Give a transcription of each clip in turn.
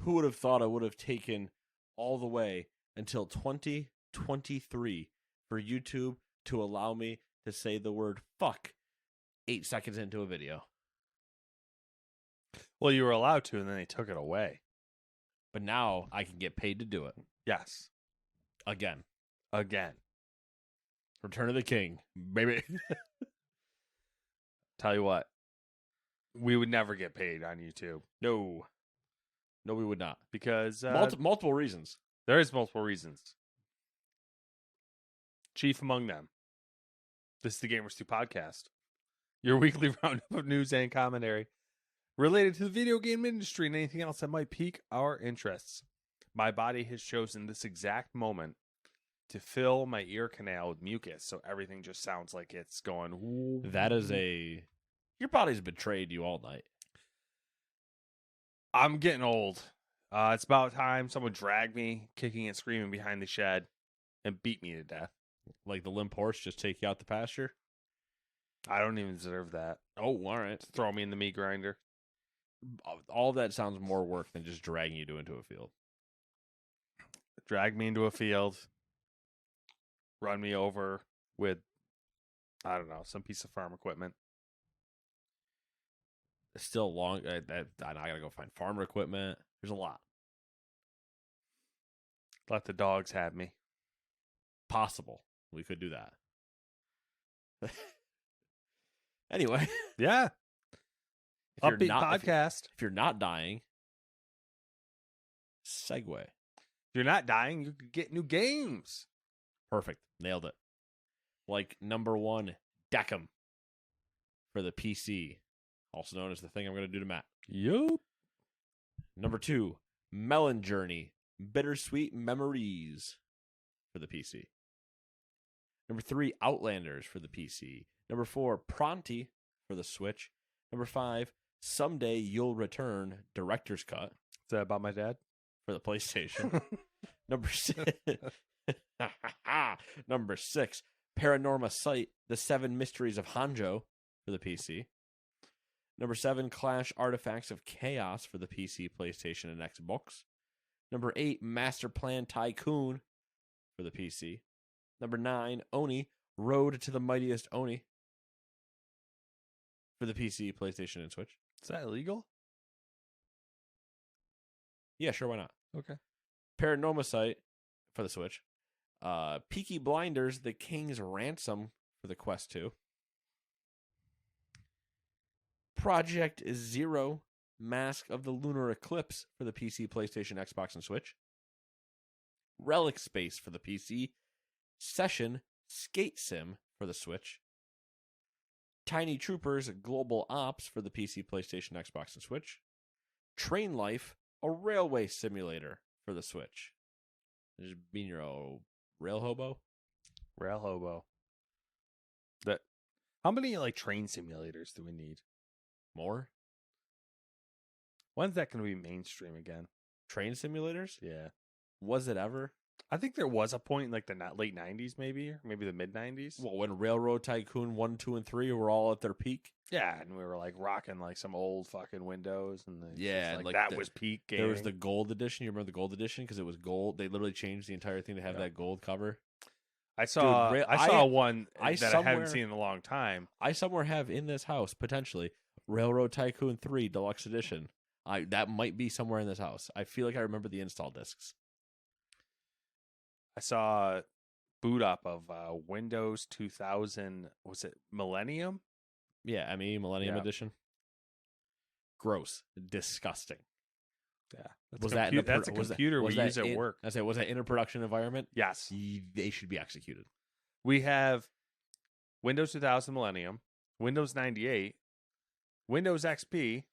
Who would have thought I would have taken all the way until 2023 for YouTube to allow me to say the word fuck 8 seconds into a video? Well, you were allowed to, and then they took it away. But now I can get paid to do it. Yes. Again. Return of the King, baby. Tell you what, we would never get paid on YouTube. No, we would not. Because multiple reasons. There is multiple reasons. Chief among them. This is the Gamers 2 podcast. Your weekly roundup of news and commentary related to the video game industry and anything else that might pique our interests. My body has chosen this exact moment to fill my ear canal with mucus, so everything just sounds like it's going... Ooh. That is a... Your body's betrayed you all night. I'm getting old. It's about time someone dragged me, kicking and screaming behind the shed, and beat me to death. Like the limp horse just take you out the pasture? I don't even deserve that. Oh, all right. Throw me in the meat grinder. All of that sounds more work than just dragging you into a field. Drag me into a field. Run me over with, I don't know, some piece of farm equipment. It's still long. I gotta go find farmer equipment. There's a lot. Let the dogs have me. Possible. We could do that. Anyway. Yeah. Upbeat podcast. If you're not dying, segue. If you're not dying, you could get new games. Perfect. Nailed it. Like number 1, Deckham for the PC. Also known as the thing I'm going to do to Matt. Yup. Number 2, Melon Journey. Bittersweet Memories for the PC. Number 3, Outlanders for the PC. Number 4, Pronti for the Switch. Number 5, Someday You'll Return Director's Cut. Is that about my dad? For the PlayStation. Number 6, Paranorma Sight, The 7 Mysteries of Hanjo for the PC. Number 7, Clash Artifacts of Chaos for the PC, PlayStation, and Xbox. Number 8, Master Plan Tycoon for the PC. Number 9, Oni, Road to the Mightiest Oni for the PC, PlayStation, and Switch. Is that illegal? Yeah, sure, why not? Okay. Paranorma Sight for the Switch. Peaky Blinders, The King's Ransom for the Quest 2. Project Zero, Mask of the Lunar Eclipse for the PC, PlayStation, Xbox, and Switch. Relic Space for the PC. Session Skate Sim for the Switch. Tiny Troopers Global Ops for the PC, PlayStation, Xbox, and Switch. Train Life, a railway simulator for the Switch. Just being your old rail hobo? Rail hobo. How many train simulators do we need? More? When's that going to be mainstream again? Train simulators? Yeah. Was it ever? I think there was a point in the late 90s maybe, or maybe the mid 90s. Well, when Railroad Tycoon 1, 2, and 3 were all at their peak? Yeah, and we were rocking some old fucking Windows. And that was peak game. There was the gold edition. You remember the gold edition? Because it was gold. They literally changed the entire thing to have that gold cover. I saw one that I haven't seen in a long time. I somewhere have in this house, potentially, Railroad Tycoon 3 Deluxe Edition. That might be somewhere in this house. I feel like I remember the install discs. I saw boot up of Windows 2000. Was it Millennium? Yeah, ME Millennium Edition. Gross, disgusting. Yeah, that's a computer we use at work. I say, was that in a production environment? Yes, they should be executed. We have Windows 2000 Millennium, Windows 98, Windows XP,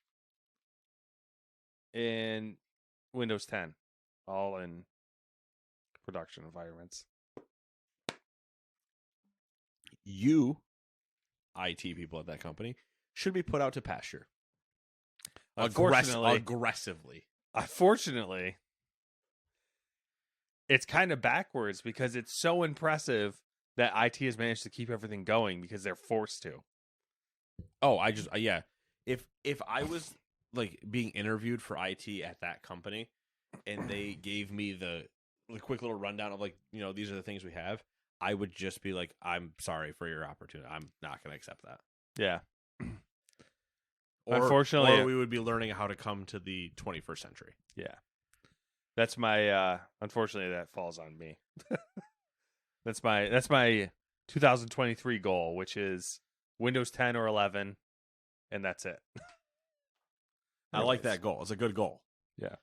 and Windows 10, all in production environments. You, IT people at that company, should be put out to pasture. Aggressively. Unfortunately, it's kind of backwards because it's so impressive that IT has managed to keep everything going because they're forced to. Oh, If I was like being interviewed for IT at that company, and they gave me the quick little rundown of like, these are the things we have, I would just be like, I'm sorry for your opportunity. I'm not going to accept that. Yeah. Unfortunately, or we would be learning how to come to the 21st century. Yeah. That's my unfortunately that falls on me. That's my 2023 goal, which is Windows 10 or 11, and that's it. I like that goal. It's a good goal. Yeah.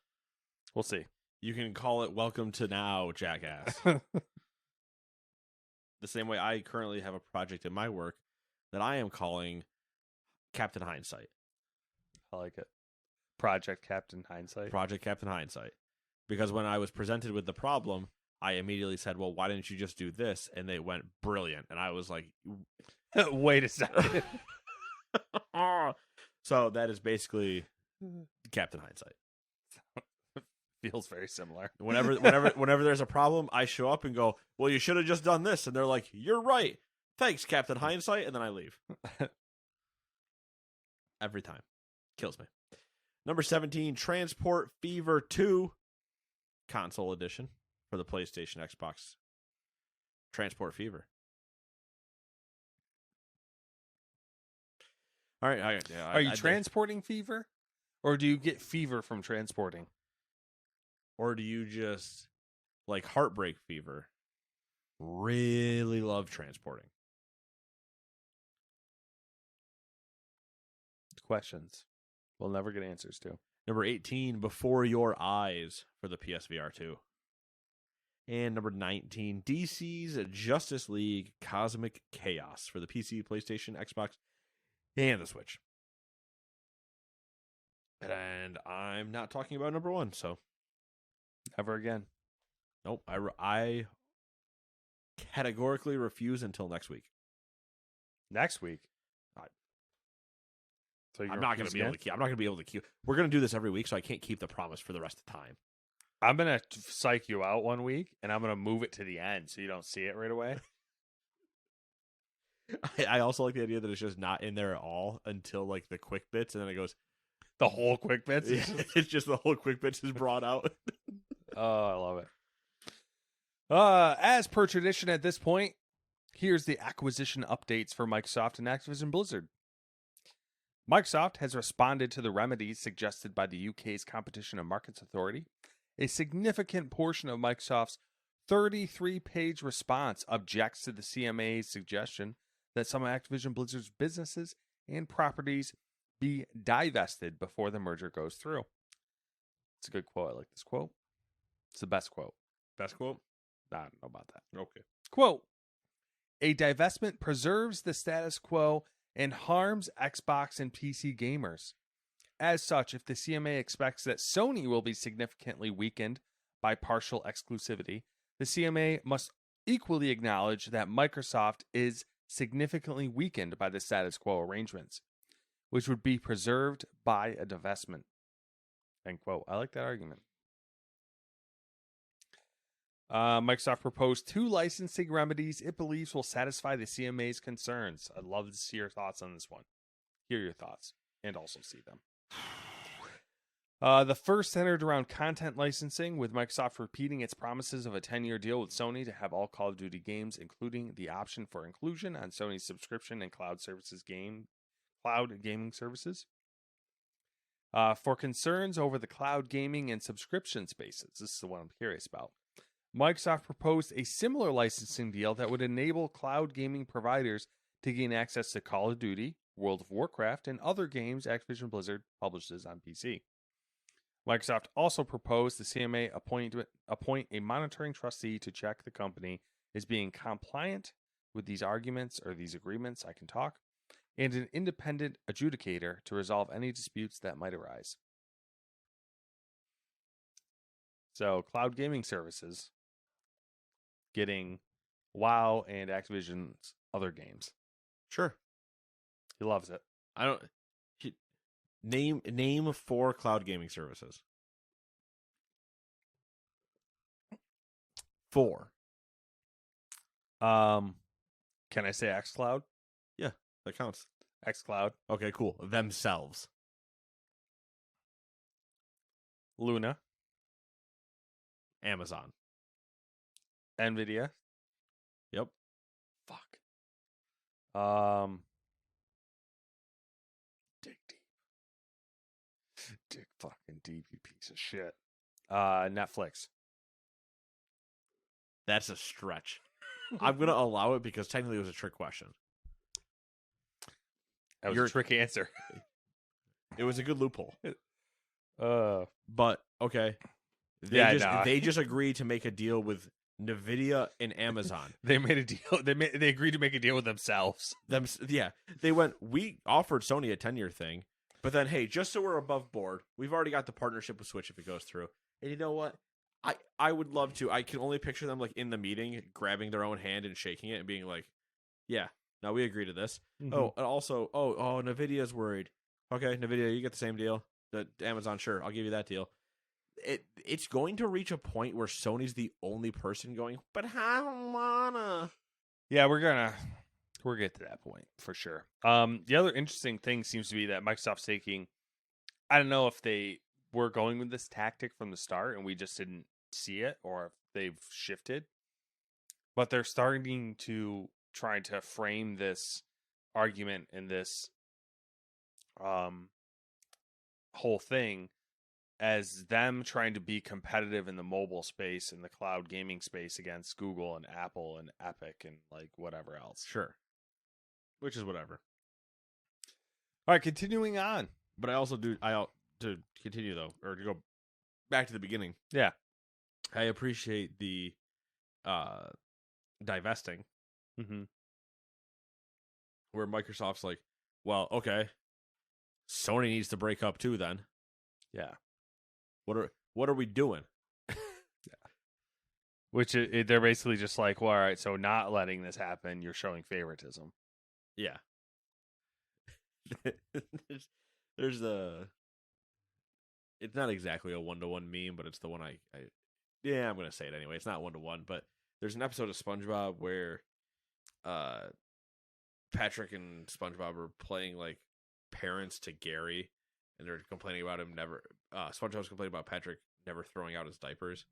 We'll see. You can call it Welcome to Now, jackass. The same way I currently have a project in my work that I am calling Captain Hindsight. I like it. Project Captain Hindsight. Project Captain Hindsight. Because when I was presented with the problem, I immediately said, well, why didn't you just do this? And they went, brilliant. And I was like, wait a second. So that is basically Captain Hindsight. Feels very similar. Whenever there's a problem, I show up and go, well, you should have just done this. And they're like, you're right. Thanks, Captain Hindsight. And then I leave. Every time. Kills me. Number 17, Transport Fever 2 console edition for the PlayStation, Xbox. Transport Fever. All right. Are you transporting fever? Or do you get fever from transporting? Or do you just, like Heartbreak Fever, really love transporting? Questions we'll never get answers to. Number 18, Before Your Eyes for the PSVR 2. And number 19, DC's Justice League Cosmic Chaos for the PC, PlayStation, Xbox, and the Switch. And I'm not talking about number 1, so. Never again. Nope. I categorically refuse until next week. Next week? So I'm not going to be able to keep. I'm not going to be able to keep. We're going to do this every week, so I can't keep the promise for the rest of the time. I'm going to psych you out one week, and I'm going to move it to the end so you don't see it right away. I also like the idea that it's just not in there at all until like the quick bits, and then it goes. The whole quick bits? It's just the whole quick bits is brought out. Oh, I love it. As per tradition at this point, here's the acquisition updates for Microsoft and Activision Blizzard. Microsoft has responded to the remedies suggested by the UK's Competition and Markets Authority. A significant portion of Microsoft's 33-page response objects to the CMA's suggestion that some of Activision Blizzard's businesses and properties be divested before the merger goes through. It's a good quote. I like this quote. It's the best quote. Best quote? I don't know about that. Okay. Quote, a divestment preserves the status quo and harms Xbox and PC gamers. As such, if the CMA expects that Sony will be significantly weakened by partial exclusivity, the CMA must equally acknowledge that Microsoft is significantly weakened by the status quo arrangements, which would be preserved by a divestment. End quote. I like that argument. Microsoft proposed 2 licensing remedies it believes will satisfy the CMA's concerns. I'd love to see your thoughts on this one. Hear your thoughts and also see them. The first centered around content licensing, with Microsoft repeating its promises of a 10-year deal with Sony to have all Call of Duty games, including the option for inclusion on Sony's subscription and cloud gaming services. For concerns over the cloud gaming and subscription spaces, this is the one I'm curious about. Microsoft proposed a similar licensing deal that would enable cloud gaming providers to gain access to Call of Duty, World of Warcraft, and other games Activision Blizzard publishes on PC. Microsoft also proposed the CMA appoint a monitoring trustee to check the company is being compliant with these arguments or these agreements, I can talk, and an independent adjudicator to resolve any disputes that might arise. So, cloud gaming services getting WoW and Activision's other games. Sure. He loves it. I don't name 4 cloud gaming services. 4. Can I say xCloud? Yeah, that counts. xCloud. Okay, cool. Themselves. Luna, Amazon. Nvidia. Yep. Fuck. Dig deep. Dig fucking deep, you piece of shit. Netflix. That's a stretch. I'm going to allow it because technically it was a trick question. That was a trick answer. It was a good loophole. But okay. They just agreed to make a deal with NVIDIA and Amazon. They made a deal. They agreed to make a deal with themselves. They went, we offered Sony a 10-year thing, but then, hey, just so we're above board, we've already got the partnership with Switch if it goes through. And you know what? I would love to. I can only picture them like in the meeting, grabbing their own hand and shaking it and being like, yeah, no, we agree to this. Mm-hmm. Oh, and also, NVIDIA's worried. Okay, NVIDIA, you get the same deal. The Amazon, sure, I'll give you that deal. It's going to reach a point where Sony's the only person going, but I don't wanna. Yeah, we'll get to that point for sure. The other interesting thing seems to be that Microsoft's taking, I don't know if they were going with this tactic from the start and we just didn't see it, or if they've shifted, but they're starting to try to frame this argument and this whole thing as them trying to be competitive in the mobile space and the cloud gaming space against Google and Apple and Epic and like whatever else. Sure. Which is whatever. All right, continuing on. But to continue though, or to go back to the beginning. Yeah. I appreciate the divesting. Mm-hmm. Where Microsoft's like, well, okay, Sony needs to break up too then. Yeah. What are we doing? Yeah. Which they're basically just like, well, all right, so not letting this happen, you're showing favoritism. Yeah. there's it's not exactly a 1-to-1 meme, but it's the one I'm going to say it anyway. It's not 1-to-1, but there's an episode of SpongeBob where Patrick and SpongeBob are playing like parents to Gary, and they're complaining about him SpongeBob's complaining about Patrick never throwing out his diapers,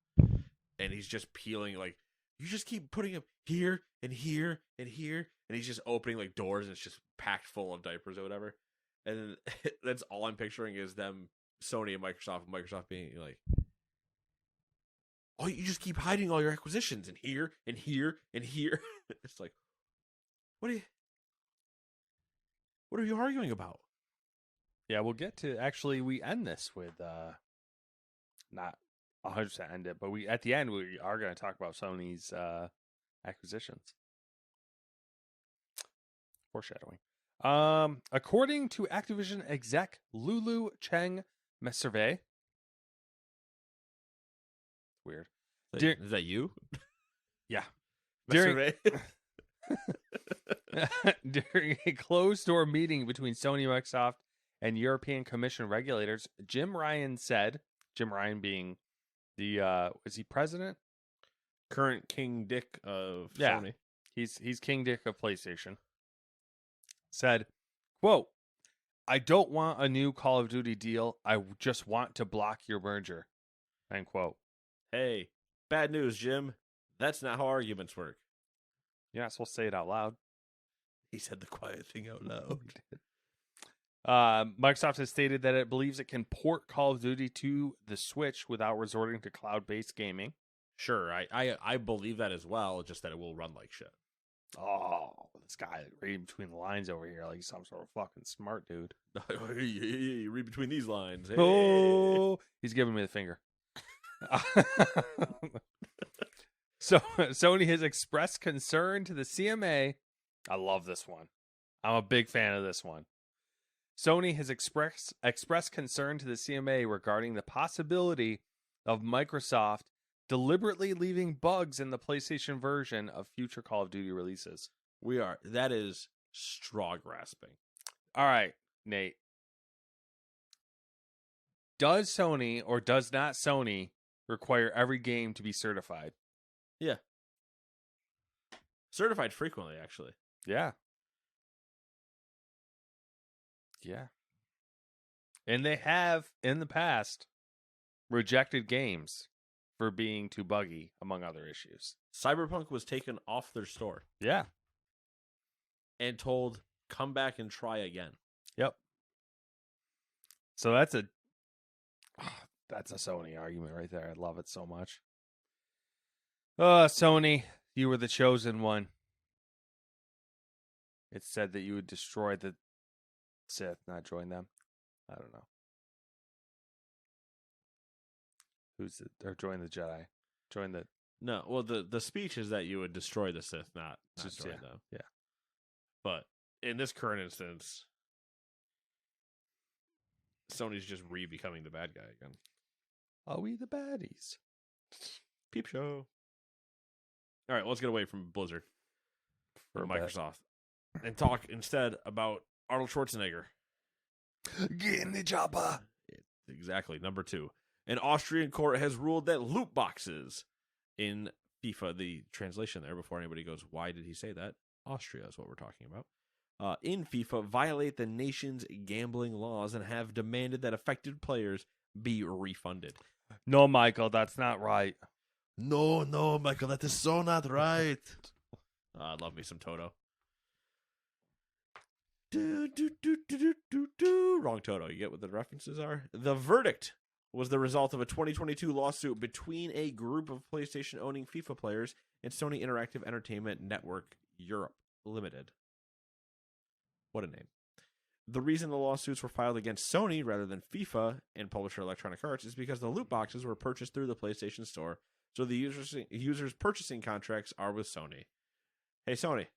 and he's just peeling, like, you just keep putting him here and here and here, and he's just opening like doors and it's just packed full of diapers or whatever. And then that's all I'm picturing is them, Sony and Microsoft being like, oh, you just keep hiding all your acquisitions and here and here and here. It's like, what are you arguing about? Yeah, we'll get to, actually, we end this with not 100% end it, but at the end we are going to talk about Sony's acquisitions. Foreshadowing. According to Activision exec Lulu Cheng Messervey. Weird. Is that you? Yeah. During a closed-door meeting between Sony, Microsoft, and European Commission regulators, Jim Ryan being the is he president? Current King Dick of Yeah. Sony. He's King Dick of PlayStation. Said, quote, I don't want a new Call of Duty deal. I just want to block your merger. End quote. Hey, bad news, Jim. That's not how arguments work. You're not supposed to say it out loud. He said the quiet thing out loud. Microsoft has stated that it believes it can port Call of Duty to the Switch without resorting to cloud-based gaming. Sure, I believe that as well, just that it will run like shit. Oh, this guy reading between the lines over here like he's some sort of fucking smart dude. Hey, read between these lines. Hey. Oh, he's giving me the finger. So Sony has expressed concern to the CMA. I love this one. I'm a big fan of this one. Sony has expressed concern to the CMA regarding the possibility of Microsoft deliberately leaving bugs in the PlayStation version of future Call of Duty releases. That is straw grasping. All right, Nate. Does Sony or does not Sony require every game to be certified? Yeah. Certified frequently, actually. Yeah. Yeah. And they have, in the past, rejected games for being too buggy, among other issues. Cyberpunk was taken off their store Yeah. and told, come back and try again. Yep. So that's a Sony argument right there. I love it so much. Sony, you were the chosen one. It said that you would destroy the Sith, not join them. I don't know. Or join the Jedi. Join the... No, well, the speech is that you would destroy the Sith, not join them. Yeah. But in this current instance, Sony's just becoming the bad guy again. Are we the baddies? Peep show. All right, let's get away from Blizzard or Microsoft and talk instead about Arnold Schwarzenegger. Get in the chopper. Exactly. Number 2. An Austrian court has ruled that loot boxes in FIFA, the translation there before anybody goes, why did he say that? Austria is what we're talking about. In FIFA, violate the nation's gambling laws and have demanded that affected players be refunded. No, Michael, that's not right. No, Michael, that is so not right. I love me some Toto. Wrong Toto. You get what the references are? The verdict was the result of a 2022 lawsuit between a group of PlayStation-owning FIFA players and Sony Interactive Entertainment Network Europe Limited. What a name. The reason the lawsuits were filed against Sony rather than FIFA and publisher Electronic Arts is because the loot boxes were purchased through the PlayStation Store, so the users' purchasing contracts are with Sony. Hey, Sony,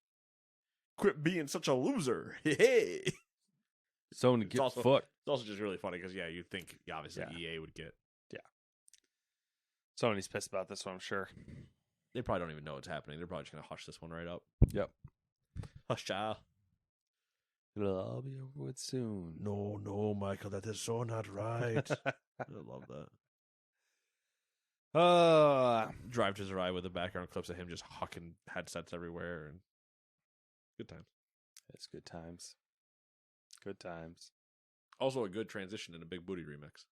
quit being such a loser. Hey. Sony, get fucked. It's also just really funny because, you'd think, obviously, EA would get. Yeah. Sony's pissed about this one, I'm sure. They probably don't even know what's happening. They're probably just going to hush this one right up. Yep. Hush, child. It'll all be over with soon. No, Michael, that is so not right. I love that. Drive to Zerai with the background clips of him just hucking headsets everywhere. And good times. It's good times. Good times. Also a good transition in a Big Booty remix.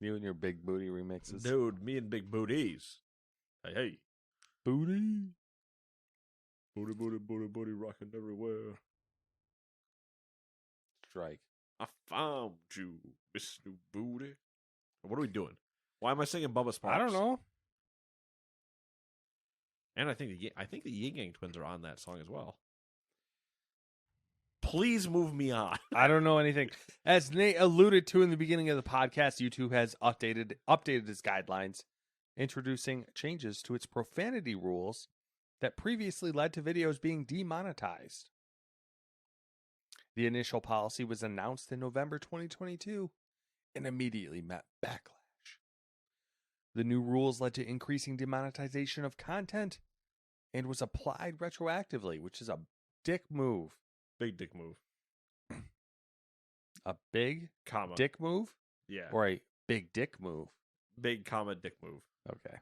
You and your Big Booty remixes. Dude, me and Big Booties. Hey. Booty. Booty, rocking everywhere. Strike. I found you, Mr. Booty. What are we doing? Why am I singing Bubba Sparks? I don't know. And I think the Yin Yang Twins are on that song as well. Please move me on. I don't know anything. As Nate alluded to in the beginning of the podcast, YouTube has updated its guidelines, introducing changes to its profanity rules that previously led to videos being demonetized. The initial policy was announced in November 2022 and immediately met backlash. The new rules led to increasing demonetization of content and was applied retroactively, which is a dick move. Big dick move. A big dick move? Yeah. Or a big dick move? Big dick move. Okay.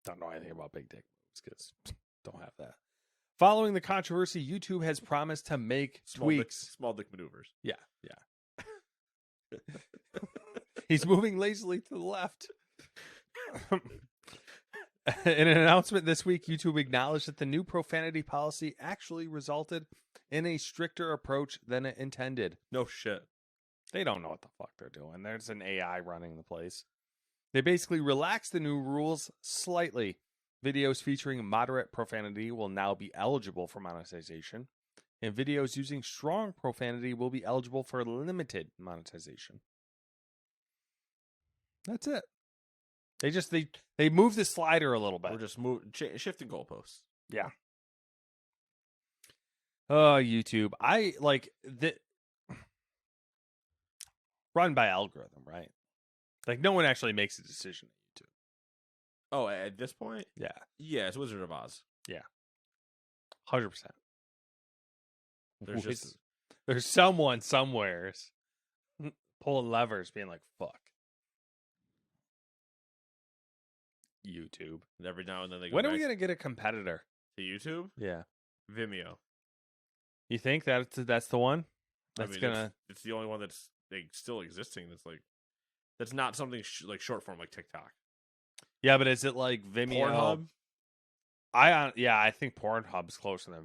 Don't know anything about big dick moves because don't have that. Following the controversy, YouTube has promised to make tweaks. Small dick maneuvers. Yeah. He's moving lazily to the left. In an announcement this week, YouTube acknowledged that the new profanity policy actually resulted in a stricter approach than it intended. No shit. They don't know what the fuck they're doing. There's an AI running the place. They basically relaxed the new rules slightly. Videos featuring moderate profanity will now be eligible for monetization, and videos using strong profanity will be eligible for limited monetization. That's it. They moved the slider a little bit. We're just shifting goalposts. Yeah. Oh, YouTube. I like the run by algorithm, right? Like no one actually makes a decision at YouTube. Oh, at this point? Yeah. Yeah, it's Wizard of Oz. Yeah. 100%. There's someone somewheres pulling levers being like, fuck. YouTube. And every now and then they go When are we going to get a competitor? To YouTube? Yeah. Vimeo. You think that's the one? That's I mean, gonna. It's the only one that's like still existing. That's not something like short form like TikTok. Yeah, but is it like Vimeo? Pornhub? I think Pornhub's closer than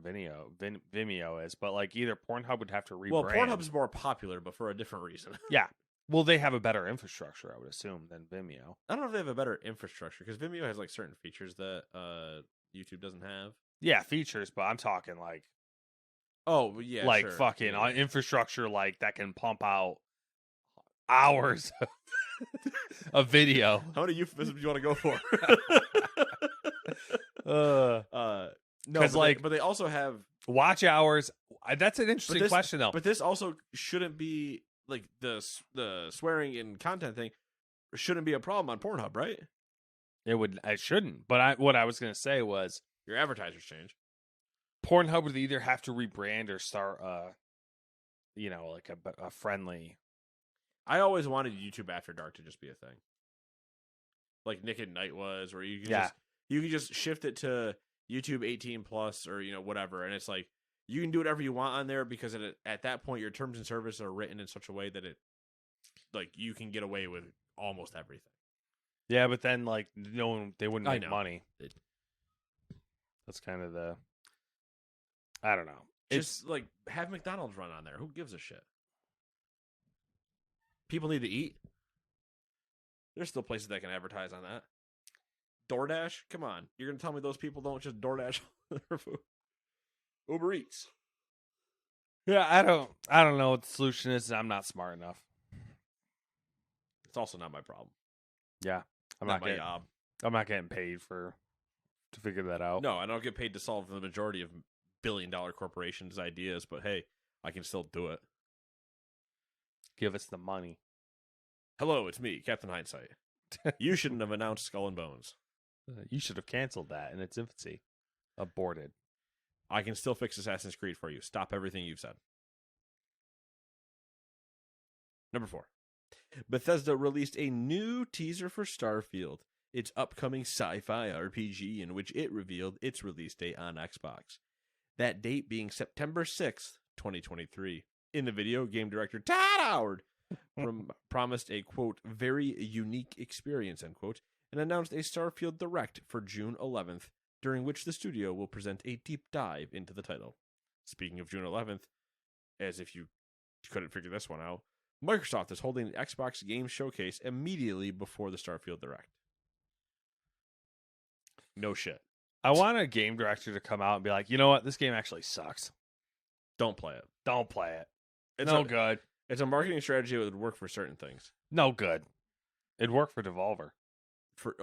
Vimeo is, but like either Pornhub would have to rebrand. Well, Pornhub's more popular, but for a different reason. Yeah. Well, they have a better infrastructure, I would assume, than Vimeo. I don't know if they have a better infrastructure because Vimeo has like certain features that YouTube doesn't have. Yeah, features, but I'm talking like like sure. fucking infrastructure like that can pump out hours of video. How many euphemisms do you want to go for? No, but they also have watch hours. That's an interesting question, though. But this also shouldn't be like the swearing and content thing shouldn't be a problem on Pornhub, right? It shouldn't. But what I was going to say was your advertisers change. Pornhub would either have to rebrand or start, like a friendly. I always wanted YouTube After Dark to just be a thing, like Nick at Night was, where you can just shift it to YouTube 18 plus or whatever, and it's like you can do whatever you want on there because at that point your terms and services are written in such a way that it like you can get away with almost everything. Yeah, but then like they wouldn't make money. That's kind of the. I don't know. Just like have McDonald's run on there. Who gives a shit? People need to eat. There's still places that can advertise on that. DoorDash? Come on. You're going to tell me those people don't just DoorDash their food? Uber Eats. Yeah, I don't know what the solution is. I'm not smart enough. It's also not my problem. Yeah. I'm not getting paid to figure that out. No, I don't get paid to solve the majority of billion-dollar corporations' ideas, but hey, I can still do it. Give us the money. Hello, it's me, Captain Hindsight. You shouldn't have announced Skull and Bones. You should have canceled that in its infancy. Aborted. I can still fix Assassin's Creed for you. Stop everything you've said. Number 4. Bethesda released a new teaser for Starfield, its upcoming sci-fi RPG, in which it revealed its release date on Xbox. That date being September 6th, 2023. In the video, game director Todd Howard promised a, quote, very unique experience, end quote, and announced a Starfield Direct for June 11th, during which the studio will present a deep dive into the title. Speaking of June 11th, as if you couldn't figure this one out, Microsoft is holding an Xbox Game Showcase immediately before the Starfield Direct. No shit. I want a game director to come out and be like, you know what? This game actually sucks. Don't play it. Don't play it. It's no good. It's a marketing strategy that would work for certain things. No good. It'd work for Devolver. For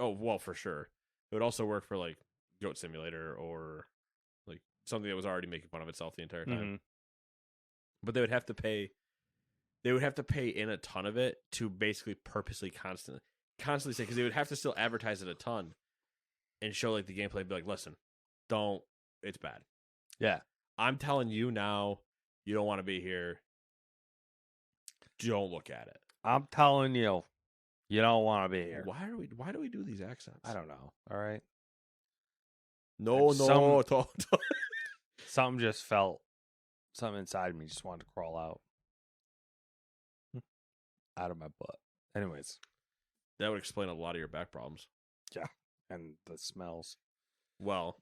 sure. It would also work for like Goat Simulator or like something that was already making fun of itself the entire time. Mm-hmm. But they would have to pay. They would have to pay in a ton of it to basically purposely constantly say, because they would have to still advertise it a ton and show like the gameplay. Be like, listen, don't. It's bad. Yeah, I'm telling you now. You don't want to be here. Don't look at it. I'm telling you, you don't want to be here. Why do we do these accents? I don't know. All right. No. Something just felt. Something inside me just wanted to crawl out of my butt. Anyways, that would explain a lot of your back problems. Yeah, and the smells. Well,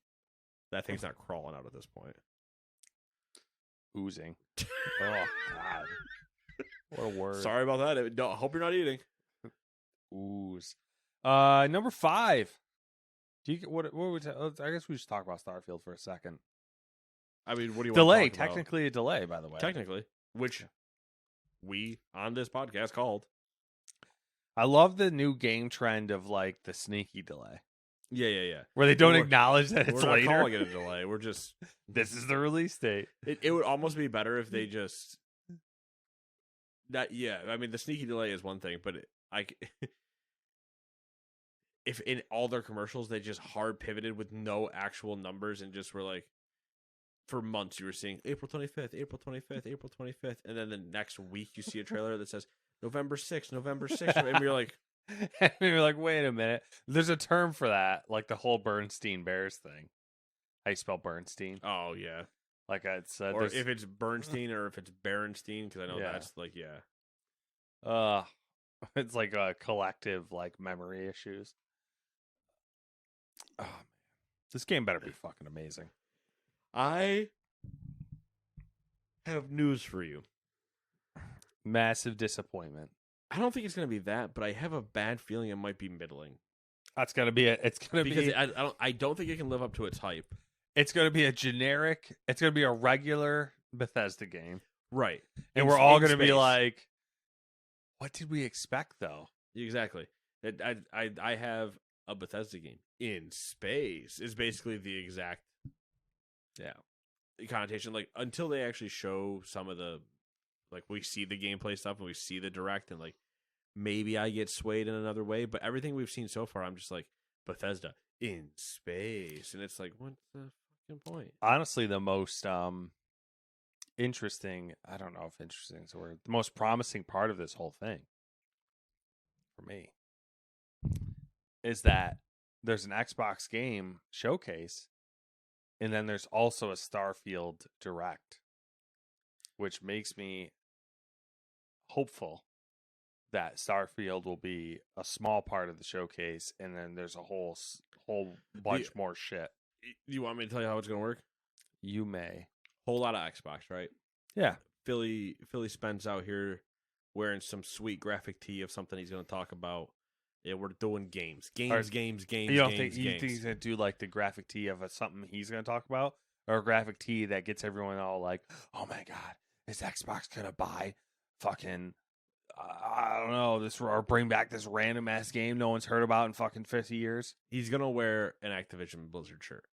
that thing's not crawling out at this point. Oozing. Oh God! What a word. Sorry about that. I hope you're not eating. Ooze. Number 5. Do you what would I guess we should talk about Starfield for a second. I mean, what do you delay? Want to talk Technically about? A delay, by the way. Technically, which we on this podcast called. I love the new game trend of like the sneaky delay. Yeah. Where they don't acknowledge that it's later. We're not calling it a delay. We're just this is the release date. It would almost be better if they just that. Yeah, I mean the sneaky delay is one thing, but if in all their commercials they just hard pivoted with no actual numbers and just were like. For months, you were seeing April 25th, April 25th, April 25th, and then the next week you see a trailer that says November 6th, November 6th, and you're like, wait a minute. There's a term for that, like the whole Bernstein Bears thing. How you spell Bernstein? Oh yeah, like it's or if it's Bernstein or if it's Berenstein, because I know that's like It's like a collective like memory issues. Oh, man. This game better be fucking amazing. I have news for you. Massive disappointment. I don't think it's going to be that, but I have a bad feeling it might be middling. That's gonna be it. It's gonna Because be. I don't think it can live up to its hype. It's gonna be a generic. It's gonna be a regular Bethesda game, Right? and we're all gonna be like, "What did we expect, though?" Exactly. I have a Bethesda game in space. Is basically the exact connotation. Like until they actually show some of the, like we see the gameplay stuff and we see the direct and like. Maybe I get swayed in another way, but everything we've seen so far, I'm just like, Bethesda in space. And it's like, what's the fucking point? Honestly, the most interesting, I don't know if interesting is the word, the most promising part of this whole thing, for me, is that there's an Xbox game showcase, and then there's also a Starfield Direct, which makes me hopeful that Starfield will be a small part of the showcase, and then there's a whole bunch more shit. You want me to tell you how it's going to work? You may. Whole lot of Xbox, right? Yeah. Philly Spence out here wearing some sweet graphic tee of something he's going to talk about. Yeah, we're doing games. You don't think games. he's going to do like the graphic tee of something he's going to talk about, or a graphic tee that gets everyone all like, "Oh my god, is Xbox going to buy fucking I don't know, this or bring back this random ass game no one's heard about in fucking 50 years." He's gonna wear an Activision Blizzard shirt.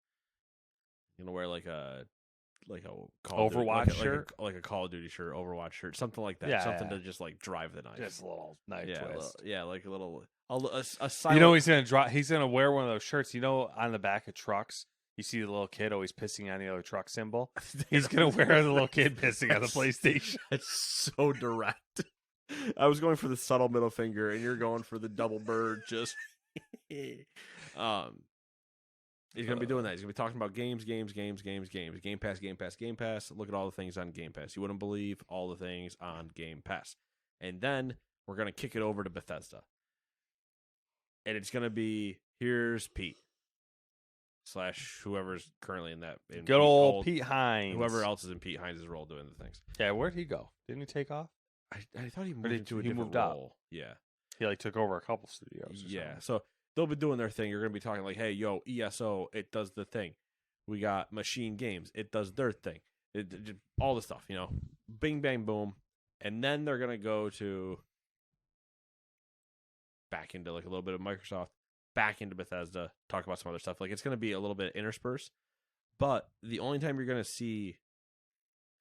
He's gonna wear like a Call Overwatch of Duty, shirt, like a Call of Duty shirt, Overwatch shirt, something like that. Yeah, something to just like drive the knife. Just a little knife twist. Like a little a silent... You know he's gonna drop. He's gonna wear one of those shirts. You know, on the back of trucks, you see the little kid always pissing on the other truck symbol. He's gonna wear the little kid pissing on the PlayStation. It's so direct. I was going for the subtle middle finger, and you're going for the double bird. Just, he's gonna be doing that. He's gonna be talking about games. Game Pass. Look at all the things on Game Pass. You wouldn't believe all the things on Game Pass. And then we're gonna kick it over to Bethesda, and it's gonna be here's Pete / whoever's currently in that. Good old Pete Hines. Whoever else is in Pete Hines' role doing the things. Yeah, where'd he go? Didn't he take off? I thought he moved into a different role. Yeah. He like took over a couple studios. Yeah. So they'll be doing their thing. You're going to be talking like, hey, yo, ESO, it does the thing. We got Machine Games. It does their thing. All the stuff, bing, bang, boom. And then they're going to go back into like a little bit of Microsoft, back into Bethesda, talk about some other stuff. Like it's going to be a little bit interspersed. But the only time you're going to see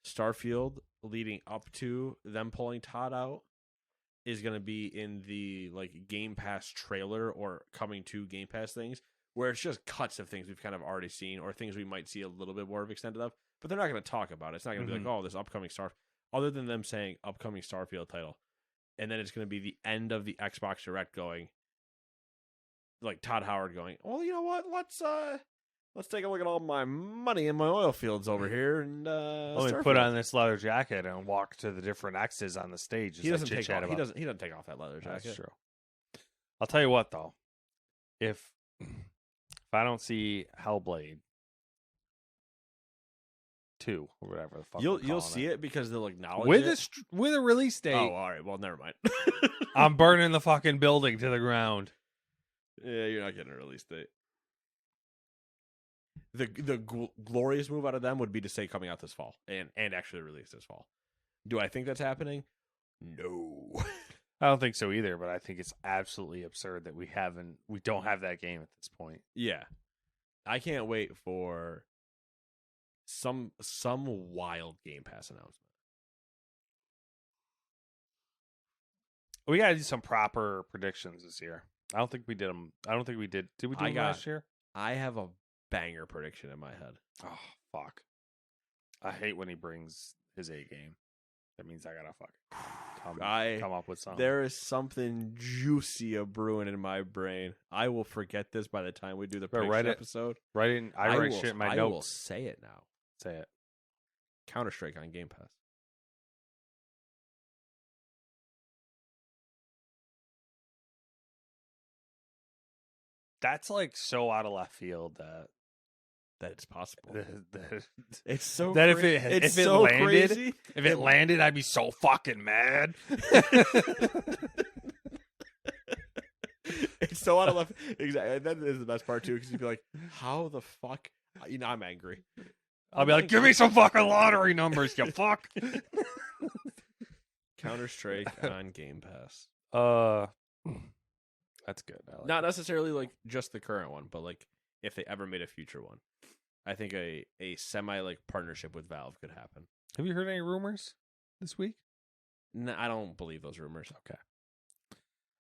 Starfield leading up to them pulling Todd out is going to be in the like Game Pass trailer or coming to Game Pass things where it's just cuts of things we've kind of already seen or things we might see a little bit more of extended of, but they're not going to talk about it. It's not going to be like, oh, this upcoming other than them saying upcoming Starfield title. And then it's going to be the end of the Xbox Direct going like Todd Howard going, well, you know what? Let's take a look at all my money in my oil fields over here, and let me put on this leather jacket and walk to the different X's on the stage. He doesn't take off. He doesn't take off that leather jacket. That's true. I'll tell you what, though, if I don't see Hellblade 2 or whatever the fuck, you'll see it because they'll acknowledge it with a release date. Oh, all right. Well, never mind. I'm burning the fucking building to the ground. Yeah, you're not getting a release date. The glorious move out of them would be to say coming out this fall and actually release this fall. Do I think that's happening? No. I don't think so either, but I think it's absolutely absurd that we don't have that game at this point. Yeah. I can't wait for some wild Game Pass announcement. We got to do some proper predictions this year. I don't think we did them. I don't think we did. Did we do them last year? I have a banger prediction in my head. Oh, fuck. I hate when he brings his A game. That means I gotta fucking come up with something. There is something juicy brewing in my brain. I will forget this by the time we do the prediction episode. Write it. I write shit in my notes. I will say it now. Say it. Counter-Strike on Game Pass. That's like so out of left field That it's possible. that It's so that it's if it so landed, crazy. if it landed, I'd be so fucking mad. It's so out of left. Exactly. That is the best part too, because you'd be like, "How the fuck?" I'm angry. I'll be like, "Give me some fucking lottery numbers, you fuck." Counter-Strike on Game Pass. That's good. I like Not it. necessarily like just the current one, but like if they ever made a future one, I think a semi like partnership with Valve could happen. Have you heard any rumors this week? No, I don't believe those rumors. Okay.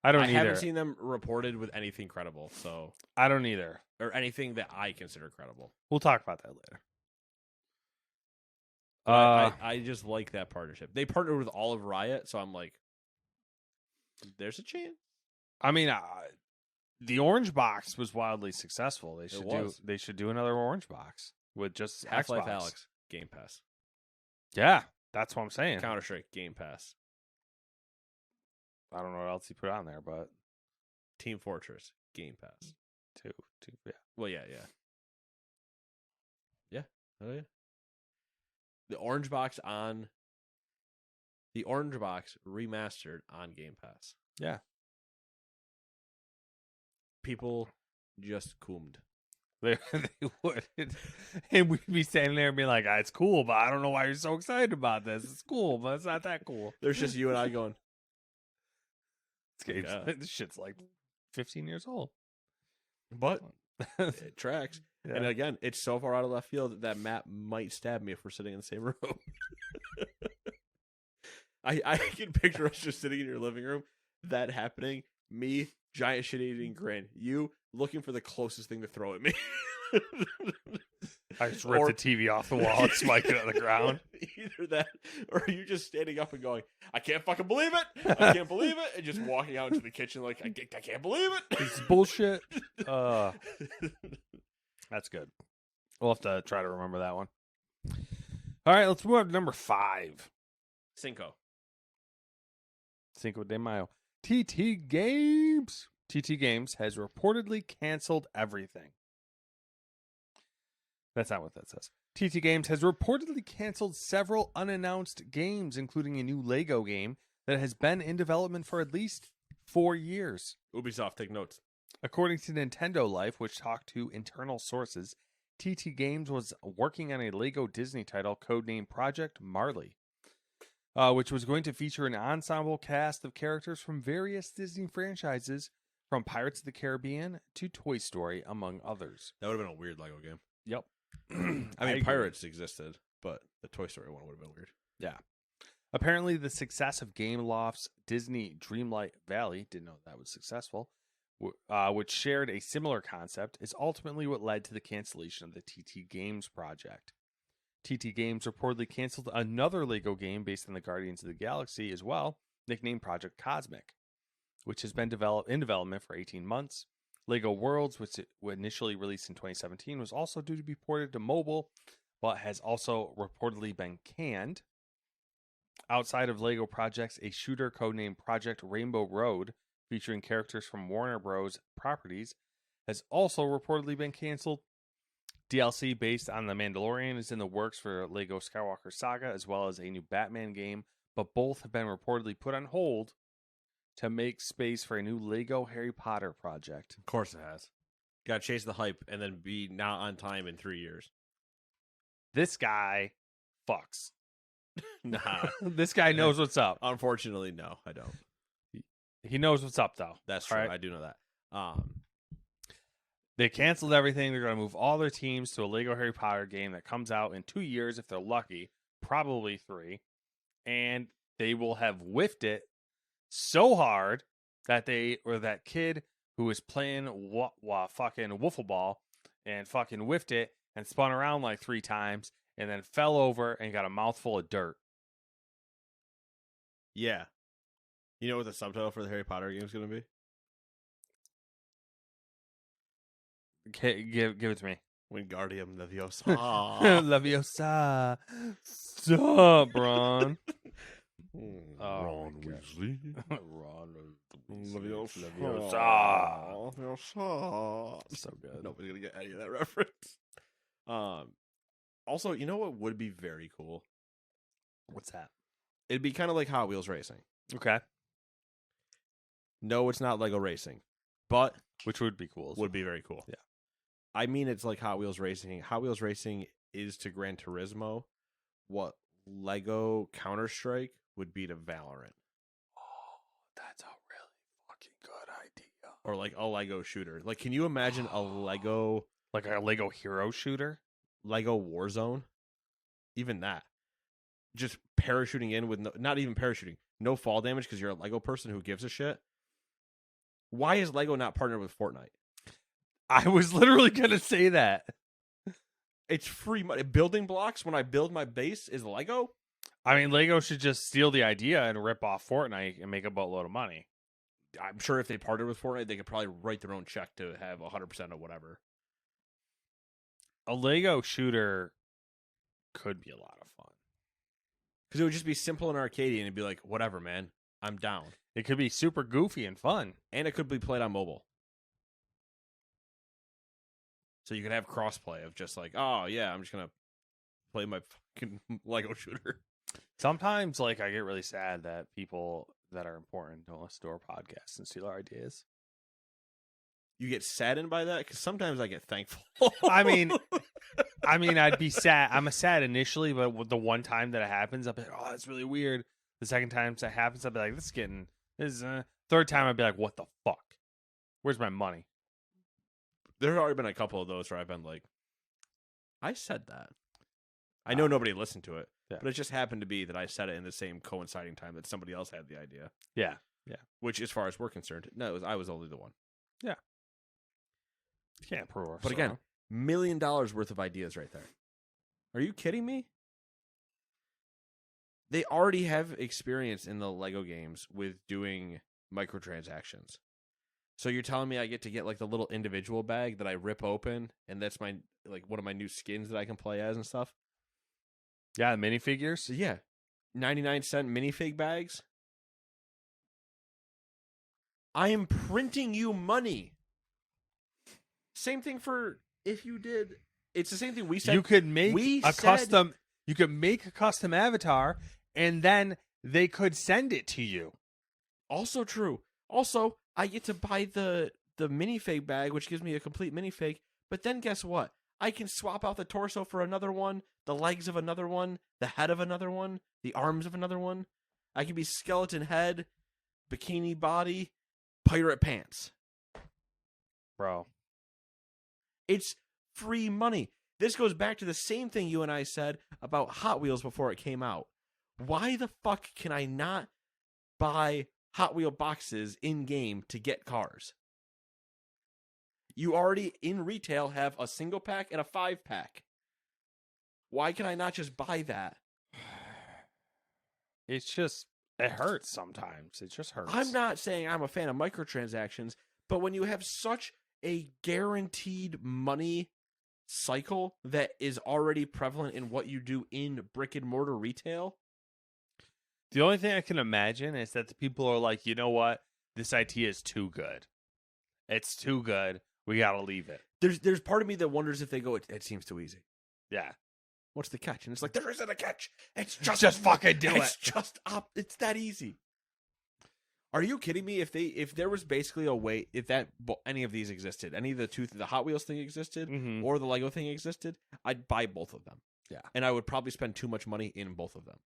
I don't I either. haven't seen them reported with anything credible, so I don't either. or anything that I consider credible. We'll talk about that later. I just like that partnership. They partnered with all of Riot, so I'm like, there's a chance. I mean, the Orange Box was wildly successful. They should do another Orange Box with just Half-Life Xbox. Alex Game Pass, Yeah, that's what I'm saying. Counter-Strike Game Pass, I don't know what else he put on there, but Team Fortress Game Pass. two, yeah. Well, yeah. Oh yeah. The Orange Box remastered on Game Pass. Yeah. People just coomed. They would, and we'd be standing there and be like, "It's cool, but I don't know why you're so excited about this. It's cool, but it's not that cool." There's just you and I going, This shit's like 15 years old, but it tracks. Yeah. And again, it's so far out of left field that Matt might stab me if we're sitting in the same room. I can picture us just sitting in your living room, that happening, me, giant shit-eating grin, you looking for the closest thing to throw at me. I just ripped the TV off the wall and spiked it on the ground. Either that, or you just standing up and going, "I can't fucking believe it! I can't believe it!" and just walking out into the kitchen like, "I can't believe it! This is bullshit." That's good. We'll have to try to remember that one. All right, let's move on to number 5. Cinco Cinco de Mayo. TT Games. TT Games has reportedly canceled everything. That's not what that says. TT Games has reportedly canceled several unannounced games, including a new Lego game that has been in development for at least 4 years. Ubisoft, take notes. According to Nintendo Life, which talked to internal sources, TT Games was working on a Lego Disney title codenamed Project Marley, which was going to feature an ensemble cast of characters from various Disney franchises, from Pirates of the Caribbean to Toy Story, among others. That would have been a weird Lego game. Yep. I mean, Pirates existed, but the Toy Story one would have been weird. Yeah. Apparently, the success of Gameloft's Disney Dreamlight Valley, didn't know that was successful, which shared a similar concept, is ultimately what led to the cancellation of the TT Games project. TT Games reportedly canceled another Lego game based on the Guardians of the Galaxy as well, nicknamed Project Cosmic, which has been in development for 18 months. Lego Worlds, which initially released in 2017, was also due to be ported to mobile, but has also reportedly been canned. Outside of Lego projects, a shooter codenamed Project Rainbow Road, featuring characters from Warner Bros. Properties, has also reportedly been canceled. DLC based on The Mandalorian is in the works for Lego Skywalker Saga, as well as a new Batman game, but both have been reportedly put on hold to make space for a new Lego Harry Potter project. Of course it has. Got to chase the hype and then be not on time in 3 years. This guy fucks. Nah. This guy knows what's up. Unfortunately, no, I don't. He knows what's up, though. That's true. Right? I do know that. They canceled everything. They're going to move all their teams to a Lego Harry Potter game that comes out in 2 years if they're lucky, probably 3. And they will have whiffed it so hard that that kid who was playing fucking wiffle ball and fucking whiffed it and spun around like 3 times and then fell over and got a mouthful of dirt. Yeah. You know what the subtitle for the Harry Potter game is going to be? Okay, give it to me. Wingardium Leviosa. Leviosa. Stop, Bron. Ron my God. Weasley. Ron Leviosa. So good. Nobody's gonna get any of that reference. Also, you know what would be very cool? What's that? It'd be kind of like Hot Wheels racing. Okay. No, it's not Lego racing, but Which would be cool. would be very cool. Yeah. I mean, it's like Hot Wheels racing. Hot Wheels racing is to Gran Turismo what Lego Counter-Strike would be to Valorant. Oh, that's a really fucking good idea. Or like a Lego shooter. Like, can you imagine a Lego Like a Lego hero shooter? Lego Warzone? Even that. Just parachuting in with not even parachuting. No fall damage because you're a Lego person who gives a shit. Why is Lego not partnered with Fortnite? I was literally going to say that. It's free money. Building blocks when I build my base is Lego? I mean, Lego should just steal the idea and rip off Fortnite and make a boatload of money. I'm sure if they partnered with Fortnite, they could probably write their own check to have 100% of whatever. A Lego shooter could be a lot of fun. Because it would just be simple and arcadey, and it'd be like, whatever, man. I'm down. It could be super goofy and fun. And it could be played on mobile. So you could have crossplay of just like, oh, yeah, I'm just going to play my fucking Lego shooter. Sometimes, like, I get really sad that people that are important don't listen to our podcast and steal our ideas. You get saddened by that? Because sometimes I get thankful. I mean, I'd be sad. I'm sad initially, but the one time that it happens, I'll be like, oh, that's really weird. The second time that happens, I'll be like, third time, I'd be like, what the fuck? Where's my money? There's already been a couple of those where I've been like, I said that. I know nobody listened to it, yeah. but it just happened to be that I said it in the same coinciding time that somebody else had the idea. Yeah. Which, as far as we're concerned, no, I was only the one. Yeah. You can't prove ourselves. But again, $1 million worth of ideas right there. Are you kidding me? They already have experience in the Lego games with doing microtransactions. So you're telling me I get to get like the little individual bag that I rip open, and that's my like one of my new skins that I can play as and stuff? Yeah, the minifigures. So yeah, 99-cent minifig bags. I am printing you money. Same thing for if you did. It's the same thing we said. You could make custom. You could make a custom avatar, and then they could send it to you. Also true. Also, I get to buy the minifig bag, which gives me a complete minifig. But then guess what? I can swap out the torso for another one, the legs of another one, the head of another one, the arms of another one. I can be skeleton head, bikini body, pirate pants. Bro. It's free money. This goes back to the same thing you and I said about Hot Wheels before it came out. Why the fuck can I not buy Hot Wheel boxes in-game to get cars? You already, in retail, have a single pack and a 5-pack. Why can I not just buy that? It's just, it hurts sometimes. It just hurts. I'm not saying I'm a fan of microtransactions, but when you have such a guaranteed money cycle that is already prevalent in what you do in brick and mortar retail. The only thing I can imagine is that the people are like, you know what? This idea is too good. It's too good. We gotta leave it. There's part of me that wonders if they go, it seems too easy. Yeah. What's the catch? And it's like, there isn't a catch. It's just fucking do it. It's that easy. Are you kidding me? If there was basically a way, if any of these existed, any of the Hot Wheels thing existed, or the Lego thing existed, I'd buy both of them. Yeah. And I would probably spend too much money in both of them.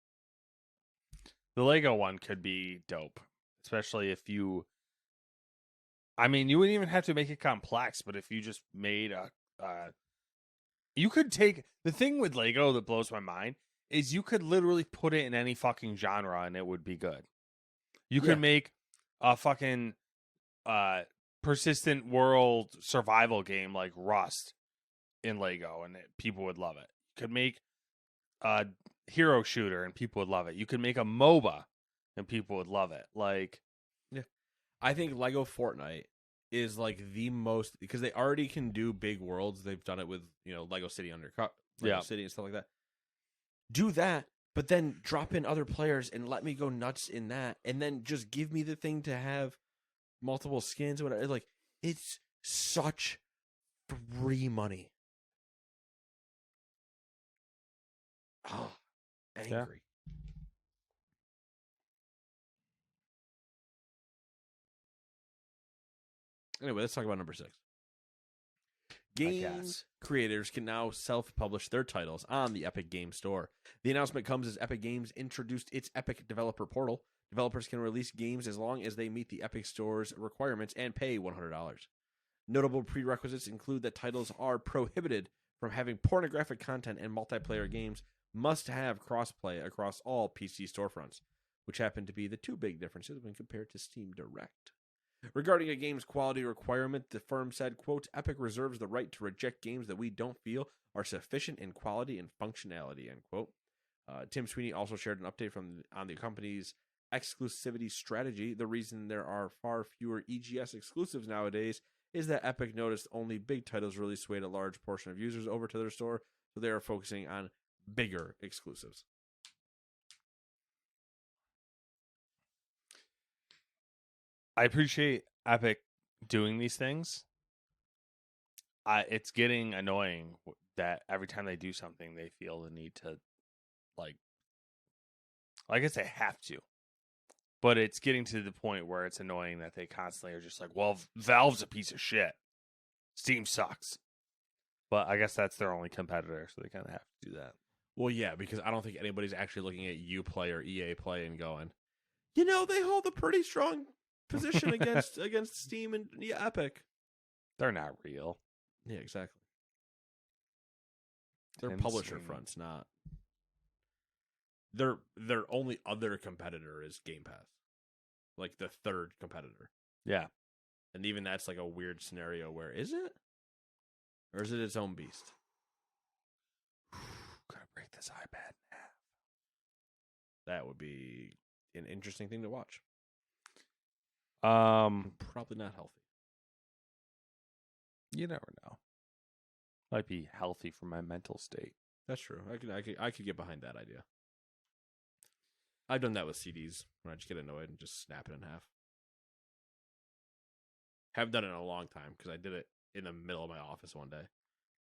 The Lego one could be dope, especially if you. I mean, you wouldn't even have to make it complex, but if you just made you could take the thing with Lego that blows my mind is you could literally put it in any fucking genre and it would be good. You could make a fucking persistent world survival game like Rust in Lego and people would love it. You could make a hero shooter and people would love it. You could make a MOBA and people would love it. Like, yeah, I think Lego Fortnite is like the most, because they already can do big worlds. They've done it with Lego City Undercut, Lego City and stuff like that. Do that, but then drop in other players and let me go nuts in that, and then just give me the thing to have multiple skins or whatever. Like, it's such free money. Oh, angry. Yeah. Anyway, let's talk about number 6. Games creators can now self-publish their titles on the Epic Games Store. The announcement comes as Epic Games introduced its Epic Developer Portal. Developers can release games as long as they meet the Epic Store's requirements and pay $100. Notable prerequisites include that titles are prohibited from having pornographic content, and multiplayer games must have crossplay across all PC storefronts, which happen to be the two big differences when compared to Steam Direct. Regarding a game's quality requirement, the firm said, quote, Epic reserves the right to reject games that we don't feel are sufficient in quality and functionality, end quote. Tim Sweeney also shared an update on the company's exclusivity strategy. The reason there are far fewer EGS exclusives nowadays is that Epic noticed only big titles really swayed a large portion of users over to their store, so they are focusing on bigger exclusives. I appreciate Epic doing these things. It's getting annoying that every time they do something, they feel the need to, like I guess they have to. But it's getting to the point where it's annoying that they constantly are just like, well, Valve's a piece of shit. Steam sucks. But I guess that's their only competitor, so they kind of have to do that. Well, yeah, because I don't think anybody's actually looking at Uplay or EA Play and going, they hold a pretty strong position against Steam and Epic. They're not real. Yeah, exactly. They're Tim publisher Sweeney. fronts, not. Their only other competitor is Game Pass, like the third competitor. Yeah, and even that's like a weird scenario. Where is it, or is it its own beast? Gotta break this iPad in half. That would be an interesting thing to watch. Probably not healthy. You never know. Might be healthy for my mental state. That's true. I could get behind that idea. I've done that with CDs when I just get annoyed and just snap it in half. Haven't done it in a long time because I did it in the middle of my office one day.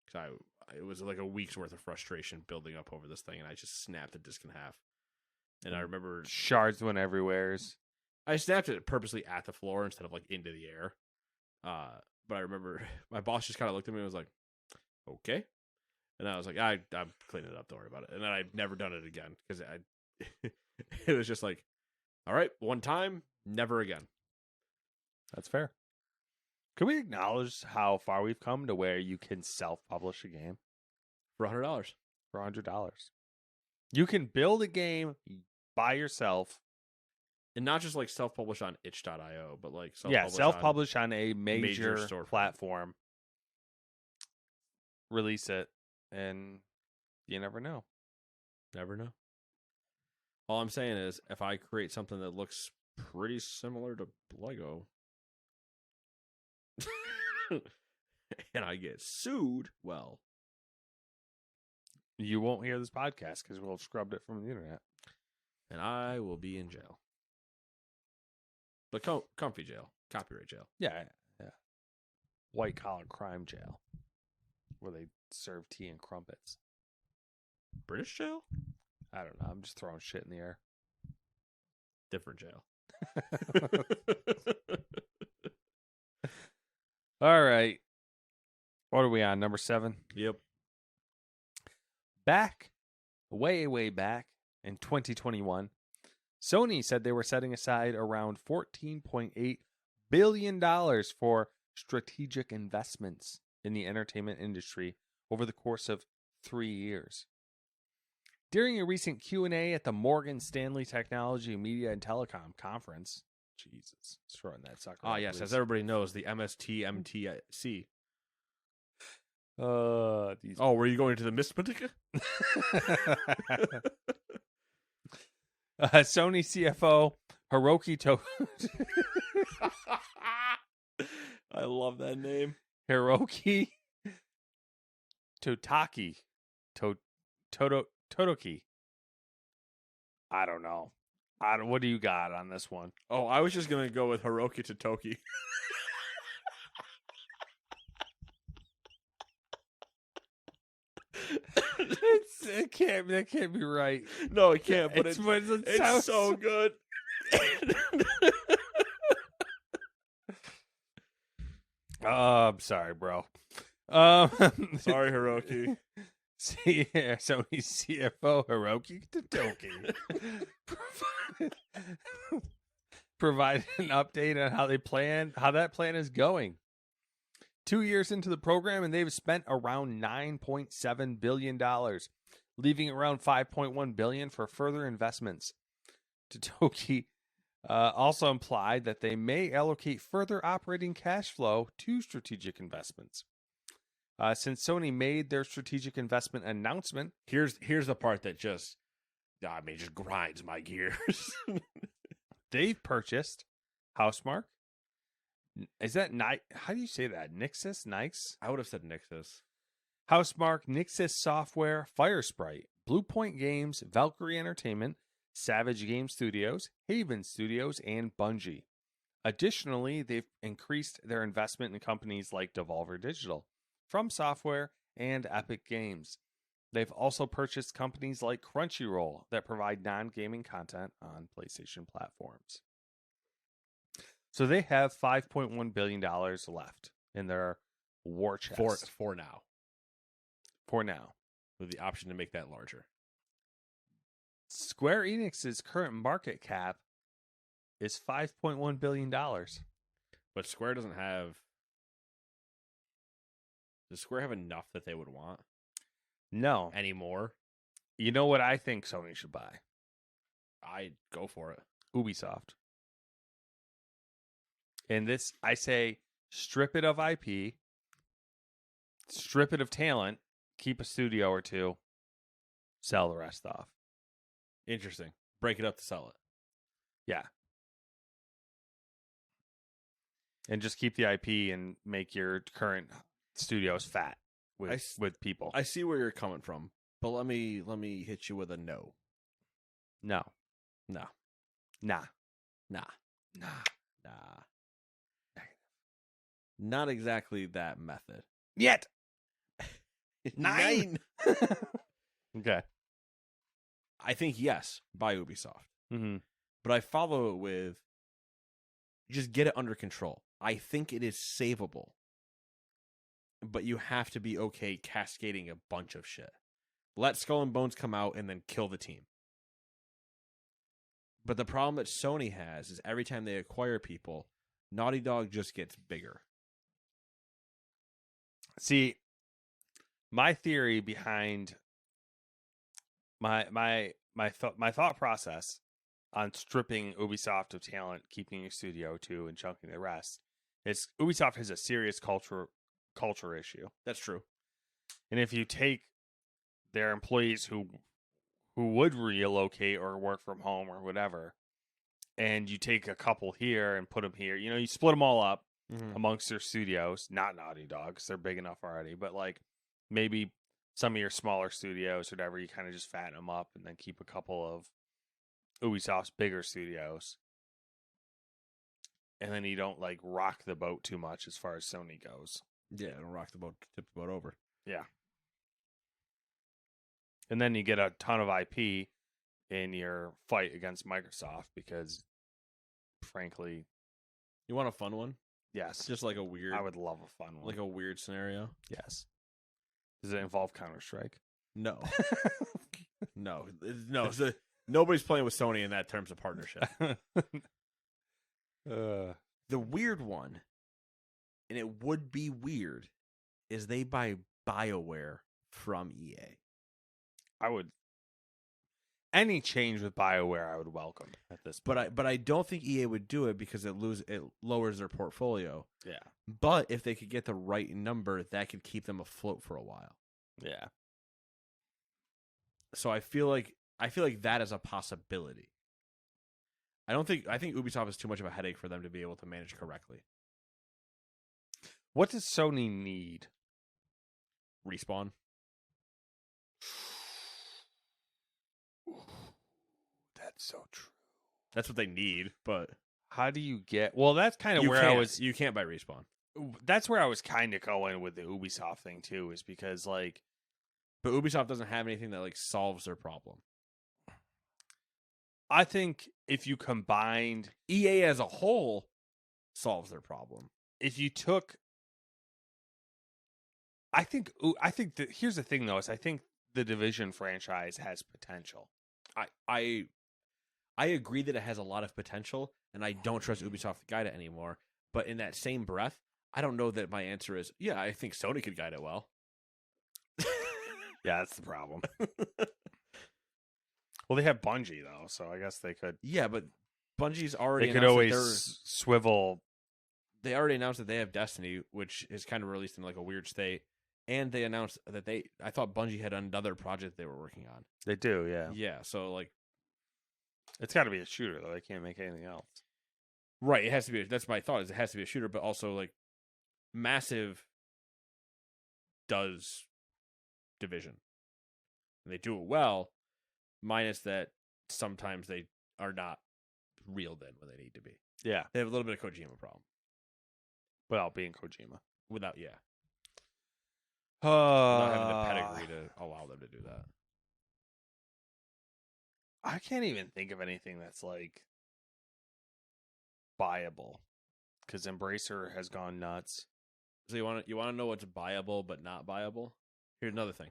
Because it was like a week's worth of frustration building up over this thing, and I just snapped the disc in half. And I remember Shards went everywheres. I snapped it purposely at the floor instead of like into the air. But I remember my boss just kind of looked at me and was like, okay. And I was like, I'm cleaning it up. Don't worry about it. And then I've never done it again because it was just like, all right, one time, never again. That's fair. Can we acknowledge how far we've come to where you can self-publish a game For $100. for $100? You can build a game by yourself. And not just like self-publish on itch.io, but like self-publish on a major storefront. platform. Release it, and you never know. Never know. All I'm saying is, if I create something that looks pretty similar to Lego, and I get sued, well, You won't hear this podcast because we'll have scrubbed it from the internet. and I will be in jail. But comfy jail, copyright jail. Yeah. White collar crime jail, where they serve tea and crumpets. British jail? I don't know. I'm just throwing shit in the air. Different jail. All right. What are we on? Number 7? Yep. Way back in 2021, Sony said they were setting aside around $14.8 billion for strategic investments in the entertainment industry over the course of 3 years. During a recent Q&A at the Morgan Stanley Technology, Media, and Telecom Conference, Jesus, throwing that sucker. Ah, yes, as everybody knows, the MST-MTC. These. Oh, were you going to the Mispedica? Sony CFO Hiroki I love that name. Hiroki Totoki I don't know. What do you got on this one? Oh, I was just gonna go with Hiroki Totoki. That can't be right. No, it can't. But it's sounds so good. I'm sorry, bro. Sorry, Hiroki. Sony CFO Hiroki Totoki provided an update on how that plan is going. 2 years into the program, and they've spent around $9.7 billion, leaving around $5.1 billion for further investments. Totoki also implied that they may allocate further operating cash flow to strategic investments. Since Sony made their strategic investment announcement, Here's the part that just grinds my gears. they've purchased Housemarque. Is that how do you say that? Nixus? I would have said Nixus. Housemarque, Nixus Software, Firesprite, Bluepoint Games, Valkyrie Entertainment, Savage Game Studios, Haven Studios, and Bungie. Additionally, they've increased their investment in companies like Devolver Digital, From Software, and Epic Games. They've also purchased companies like Crunchyroll that provide non-gaming content on PlayStation platforms. So they have $5.1 billion left in their war chest. For now. For now. With the option to make that larger. Square Enix's current market cap is $5.1 billion. But Square doesn't have... Does Square have enough that they would want? No. Anymore? You know what I think Sony should buy? I'd go for it. Ubisoft. And this, I say, strip it of IP, strip it of talent, keep a studio or two, sell the rest off. Interesting. Break it up to sell it. Yeah. And just keep the IP and make your current studios fat with people. I see where you're coming from, but let me hit you with a no. No. No. Nah. Nah. Nah. Nah. Not exactly that method. Yet. 9. Okay. I think yes, buy Ubisoft. Mm-hmm. But I follow it with just get it under control. I think it is savable. But you have to be okay cascading a bunch of shit. Let Skull and Bones come out and then kill the team. But the problem that Sony has is every time they acquire people, Naughty Dog just gets bigger. See, my theory behind my thought process on stripping Ubisoft of talent, keeping a studio too, and chunking the rest is Ubisoft has a serious culture issue. That's true. And if you take their employees who would relocate or work from home or whatever, and you take a couple here and put them here, you split them all up amongst their studios, not Naughty Dog, 'cause they're big enough already, but like maybe some of your smaller studios or whatever, you kind of just fatten them up and then keep a couple of Ubisoft's bigger studios. And then you don't like rock the boat too much as far as Sony goes. Yeah, don't rock the boat, tip the boat over. Yeah. And then you get a ton of IP in your fight against Microsoft because, frankly... You want a fun one? Yes. Just like a weird... I would love a fun one. Like a weird scenario? Yes. Does it involve Counter-Strike? No. No. Nobody's playing with Sony in that terms of partnership. The weird one, and it would be weird, is they buy BioWare from EA. I would... Any change with BioWare, I would welcome at this point. But I don't think EA would do it because it lowers their portfolio. Yeah. But if they could get the right number, that could keep them afloat for a while. Yeah. So I feel like that is a possibility. I think Ubisoft is too much of a headache for them to be able to manage correctly. What does Sony need? Respawn. That's so true. That's what they need, but How do you get? Well, that's kind of where I was. You can't buy Respawn. That's where I was kind of going with the Ubisoft thing too, is because like, but Ubisoft doesn't have anything that like solves their problem. I think if you combined EA as a whole solves their problem. If you took, I think that here's the thing though, is I think the Division franchise has potential. I agree that it has a lot of potential, and I don't trust Ubisoft to guide it anymore. But in that same breath, I don't know that my answer is, yeah, I think Sony could guide it well. Yeah, that's the problem. Well, they have Bungie though, so I guess they could. Yeah, but Bungie's already they could always swivel. They already announced that they have Destiny, which is kind of released in like a weird state, and they announced that I thought Bungie had another project they were working on. They do, yeah. Yeah, so like, it's got to be a shooter though. They can't make anything else. Right, it has to be. That's my thought. Is it has to be a shooter, but also like, Massive does Division, and they do it well. Minus that sometimes they are not reeled in when they need to be. Yeah, they have a little bit of Kojima problem. Without being Kojima, without having the pedigree to allow them to do that. I can't even think of anything that's like buyable, because Embracer has gone nuts. So you want to know what's buyable but not buyable? Here's another thing.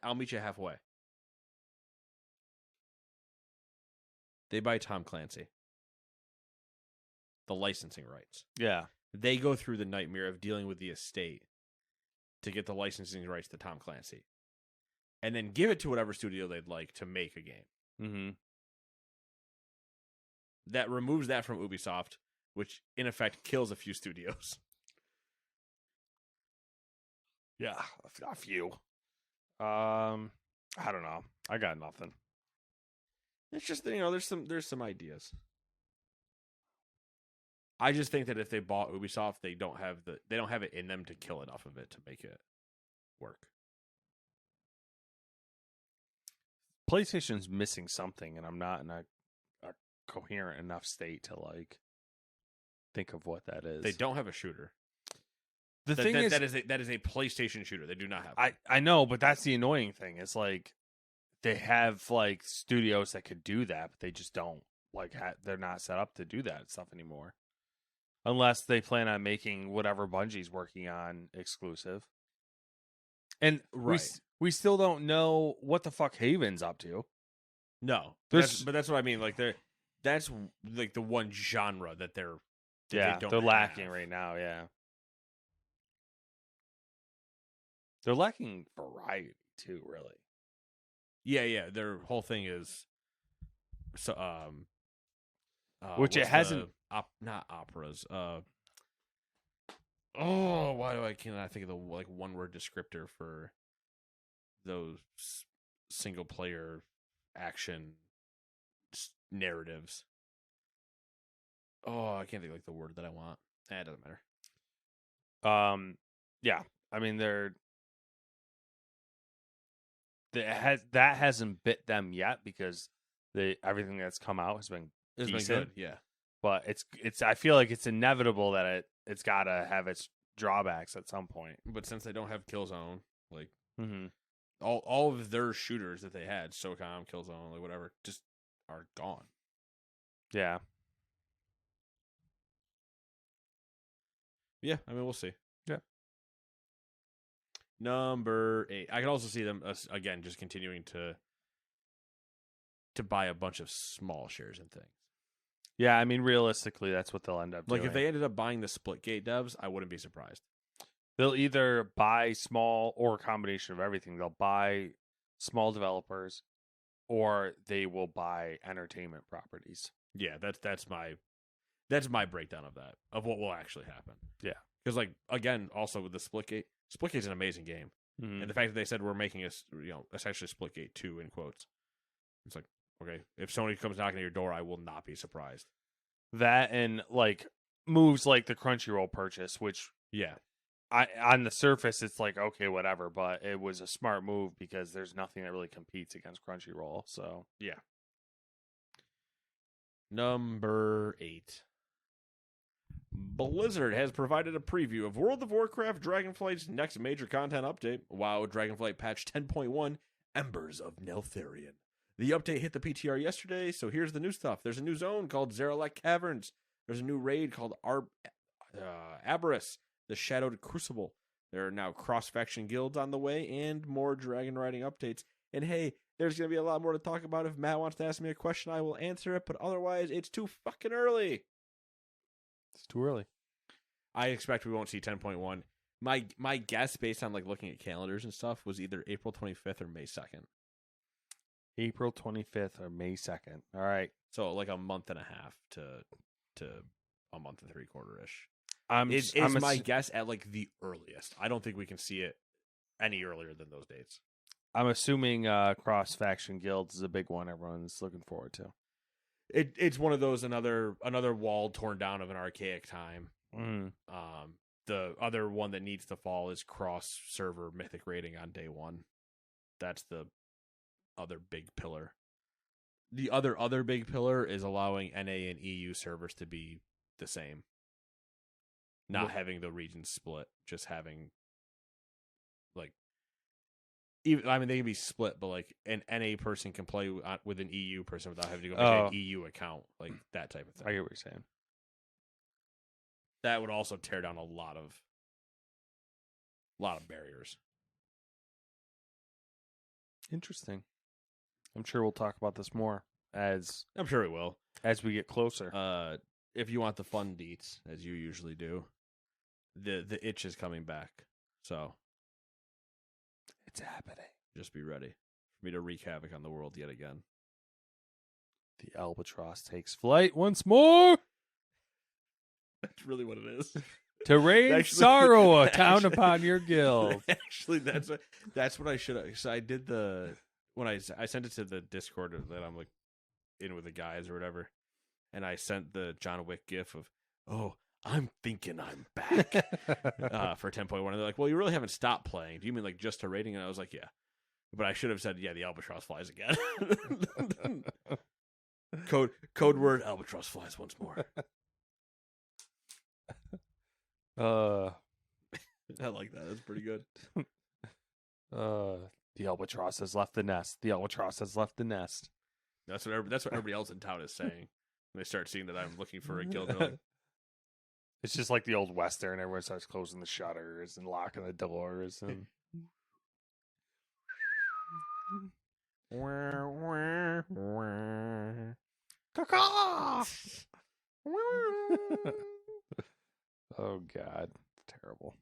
I'll meet you halfway. They buy Tom Clancy. The licensing rights. Yeah. They go through the nightmare of dealing with the estate to get the licensing rights to Tom Clancy. And then give it to whatever studio they'd like to make a game. Mm-hmm. That removes that from Ubisoft, which in effect kills a few studios. Yeah, a few. I don't know. I got nothing. It's just, there's some ideas. I just think that if they bought Ubisoft, they don't have it in them to kill enough of it to make it work. PlayStation's missing something, and I'm not in a coherent enough state to like think of what that is. They don't have a shooter. The thing is that is a PlayStation shooter. They do not have. I know, but that's the annoying thing. It's like they have like studios that could do that, but they just don't they're not set up to do that stuff anymore. Unless they plan on making whatever Bungie's working on exclusive. And right. we still don't know what the fuck Haven's up to. No. But that's what I mean. Like that's like the one genre that they're lacking right now, yeah. They're lacking variety too, really. Yeah. Their whole thing is which it hasn't not operas. Why cannot think of the one word descriptor for those single player action narratives? I can't think of the word that I want. It doesn't matter. Yeah. I mean, that hasn't bit them yet because everything that's come out has been decent. Been good, yeah. But it's I feel like it's inevitable that it's got to have its drawbacks at some point. But since they don't have Killzone, like mm-hmm. all of their shooters that they had, SOCOM, Killzone, like whatever, just are gone. Yeah. Yeah, I mean, we'll see. Yeah. Number 8. I can also see them, again, just continuing to buy a bunch of small shares and things. Yeah, I mean, realistically, that's what they'll end up doing. Like, if they ended up buying the Splitgate devs, I wouldn't be surprised. They'll either buy small or a combination of everything. They'll buy small developers or they will buy entertainment properties. Yeah, that's my breakdown of that, of what will actually happen. Yeah. Because, like, again, also with the Splitgate's an amazing game. Mm-hmm. And the fact that they said we're making essentially Splitgate 2 in quotes. It's like, okay, if Sony comes knocking at your door, I will not be surprised. That and, like, moves like the Crunchyroll purchase, which, yeah, on the surface, it's like, okay, whatever, but it was a smart move because there's nothing that really competes against Crunchyroll, so. Yeah. Number 8. Blizzard has provided a preview of World of Warcraft Dragonflight's next major content update, WoW Dragonflight Patch 10.1, Embers of Neltharion. The update hit the PTR yesterday, so here's the new stuff. There's a new zone called Zaralek Caverns. There's a new raid called Aberrus, the Shadowed Crucible. There are now cross-faction guilds on the way and more dragon riding updates. And hey, there's going to be a lot more to talk about. If Matt wants to ask me a question, I will answer it, but otherwise, it's too fucking early. It's too early. I expect we won't see 10.1. My guess, based on like looking at calendars and stuff, was either April 25th or May 2nd. April 25th or May 2nd. All right. So like a month and a half to a month and 3/4-ish. I'm my guess at like the earliest. I don't think we can see it any earlier than those dates. I'm assuming cross-faction guilds is a big one everyone's looking forward to. It's one of those another wall torn down of an archaic time. Mm. The other one that needs to fall is cross-server mythic rating on day 1. That's the other big pillar. The other big pillar is allowing NA and EU servers to be the same. Not having the regions split, just having like even they can be split, but like an NA person can play with an EU person without having to go make an EU account, like that type of thing. I get what you're saying. That would also tear down a lot of barriers. Interesting. I'm sure we'll talk about this more as I'm sure we will as we get closer. If you want the fun deets, as you usually do, the itch is coming back. So it's happening. Just be ready for me to wreak havoc on the world yet again. The albatross takes flight once more. That's really what it is. To rain sorrow down upon your guild. Actually, that's what I should have. So I did when I sent it to the Discord that I'm like in with the guys or whatever, and I sent the John Wick gif of, oh, I'm thinking I'm back for 10.1. And they're like, well, you really haven't stopped playing. Do you mean like just a rating? And I was like, yeah. But I should have said, yeah, the albatross flies again. Code word, albatross flies once more. I like that. That's pretty good. The albatross has left the nest. The albatross has left the nest. That's what everybody else in town is saying. When they start seeing that I'm looking for a guild, they're like, it's just like the old Western. Everyone starts closing the shutters and locking the doors. And... Oh, God. Terrible.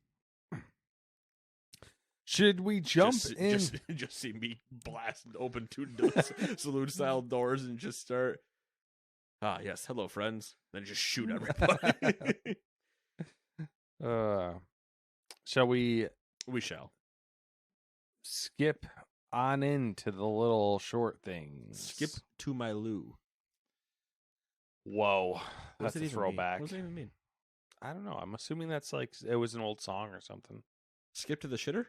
Should we jump in? Just see me blast open 2 saloon style doors and just start. Ah, yes. Hello, friends. Then just shoot everybody. Shall we? We shall skip on into the little short things. Skip to my loo. Whoa, that's a throwback. What does it even mean? I don't know. I'm assuming that's like it was an old song or something. Skip to the shitter?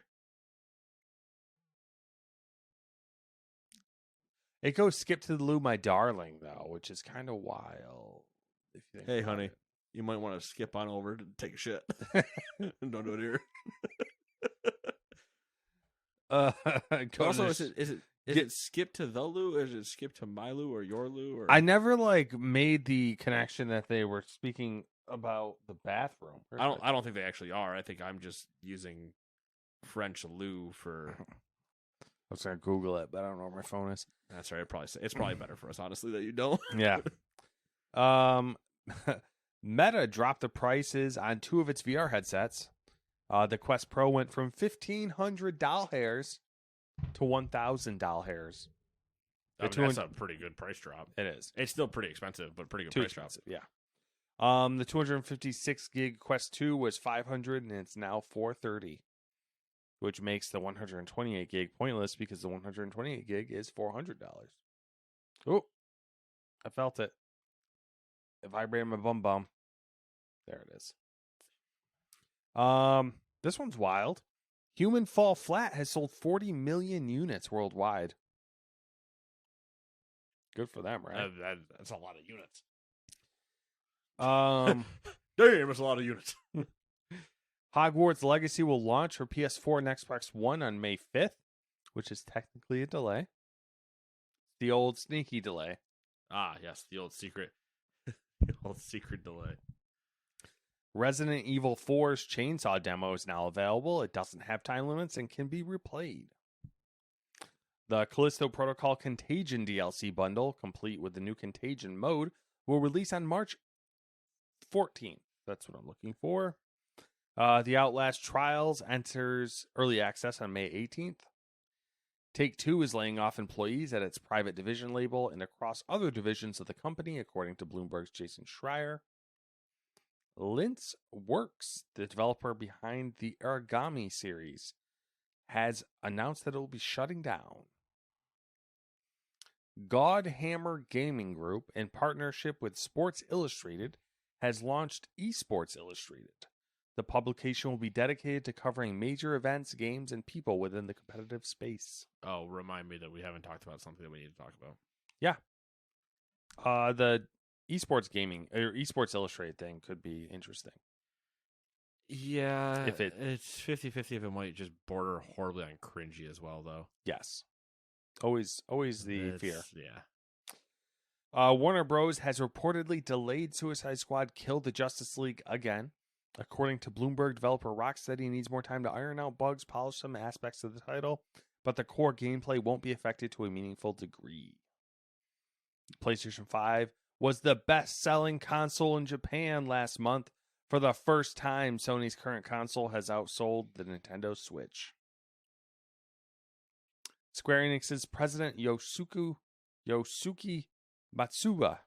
It goes skip to the loo, my darling, though, which is kind of wild. If you think hey, honey, you might want to skip on over to take a shit. Don't do it here. Also, is it skip to the loo, or is it skip to my loo or your loo? Or... I never made the connection that they were speaking about the bathroom. I don't think they actually are. I think I'm just using French loo for. I was gonna Google it, but I don't know where my phone is. That's right. It's probably better for us, honestly, that you don't. Yeah. Meta dropped the prices on 2 of its VR headsets. The Quest Pro went from $1,500 hairs to $1,000 hairs. That's a pretty good price drop. It is. It's still pretty expensive, but pretty good price drop. Yeah. The 256 gig Quest 2 was $500, and it's now $430, which makes the 128 gig pointless because the 128 gig is $400. Oh, I felt it. It vibrated my bum bum. There it is. This one's wild. Human Fall Flat has sold 40 million units worldwide. Good for them, right? That's a lot of units. Um, Damn, it's a lot of units. Hogwarts Legacy will launch for PS4 and Xbox One on May 5th, which is technically a delay. The old sneaky delay. Ah, yes, the old secret delay. Resident Evil 4's Chainsaw demo is now available. It doesn't have time limits and can be replayed. The Callisto Protocol Contagion DLC bundle, complete with the new Contagion mode, will release on March 14th. That's what I'm looking for. The Outlast Trials enters early access on May 18th. Take-Two is laying off employees at its private division label and across other divisions of the company, according to Bloomberg's Jason Schreier. Lintz Works, the developer behind the Origami series, has announced that it will be shutting down. Godhammer Gaming Group, in partnership with Sports Illustrated, has launched Esports Illustrated. The publication will be dedicated to covering major events, games, and people within the competitive space. Oh, remind me that we haven't talked about something that we need to talk about. Yeah. The esports gaming or Esports Illustrated thing could be interesting. Yeah, If it's 50-50 if it might just border horribly on cringy as well, though. Yes. Always the fear. Yeah. Warner Bros. Has reportedly delayed Suicide Squad Kill the Justice League again. According to Bloomberg, developer Rocksteady needs more time to iron out bugs, polish some aspects of the title, but the core gameplay won't be affected to a meaningful degree. PlayStation 5 was the best-selling console in Japan last month. For the first time, Sony's current console has outsold the Nintendo Switch. Square Enix's president Yosuke Matsuda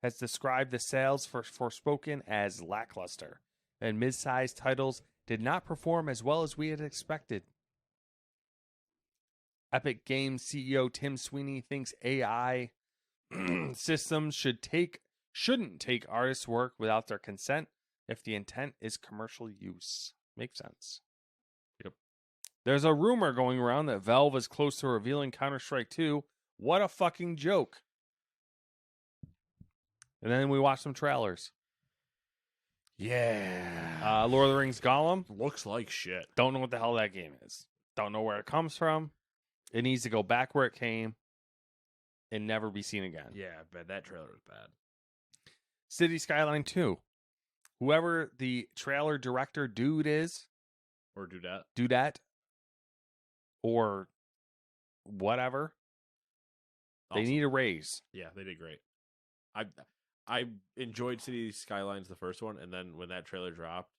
has described the sales for Forspoken as lackluster, and mid-sized titles did not perform as well as we had expected. Epic Games CEO Tim Sweeney thinks AI systems shouldn't take artists' work without their consent if the intent is commercial use. Makes sense. Yep. There's a rumor going around that Valve is close to revealing Counter-Strike 2. What a fucking joke. And then we watched some trailers. Yeah. Lord of the Rings Gollum. Looks like shit. Don't know what the hell that game is. Don't know where it comes from. It needs to go back where it came and never be seen again. Yeah, but that trailer was bad. City Skyline 2. Whoever the trailer director dude is. Or do that. Or whatever. Awesome. They need a raise. Yeah, they did great. I enjoyed City Skylines, the first one, and then when that trailer dropped,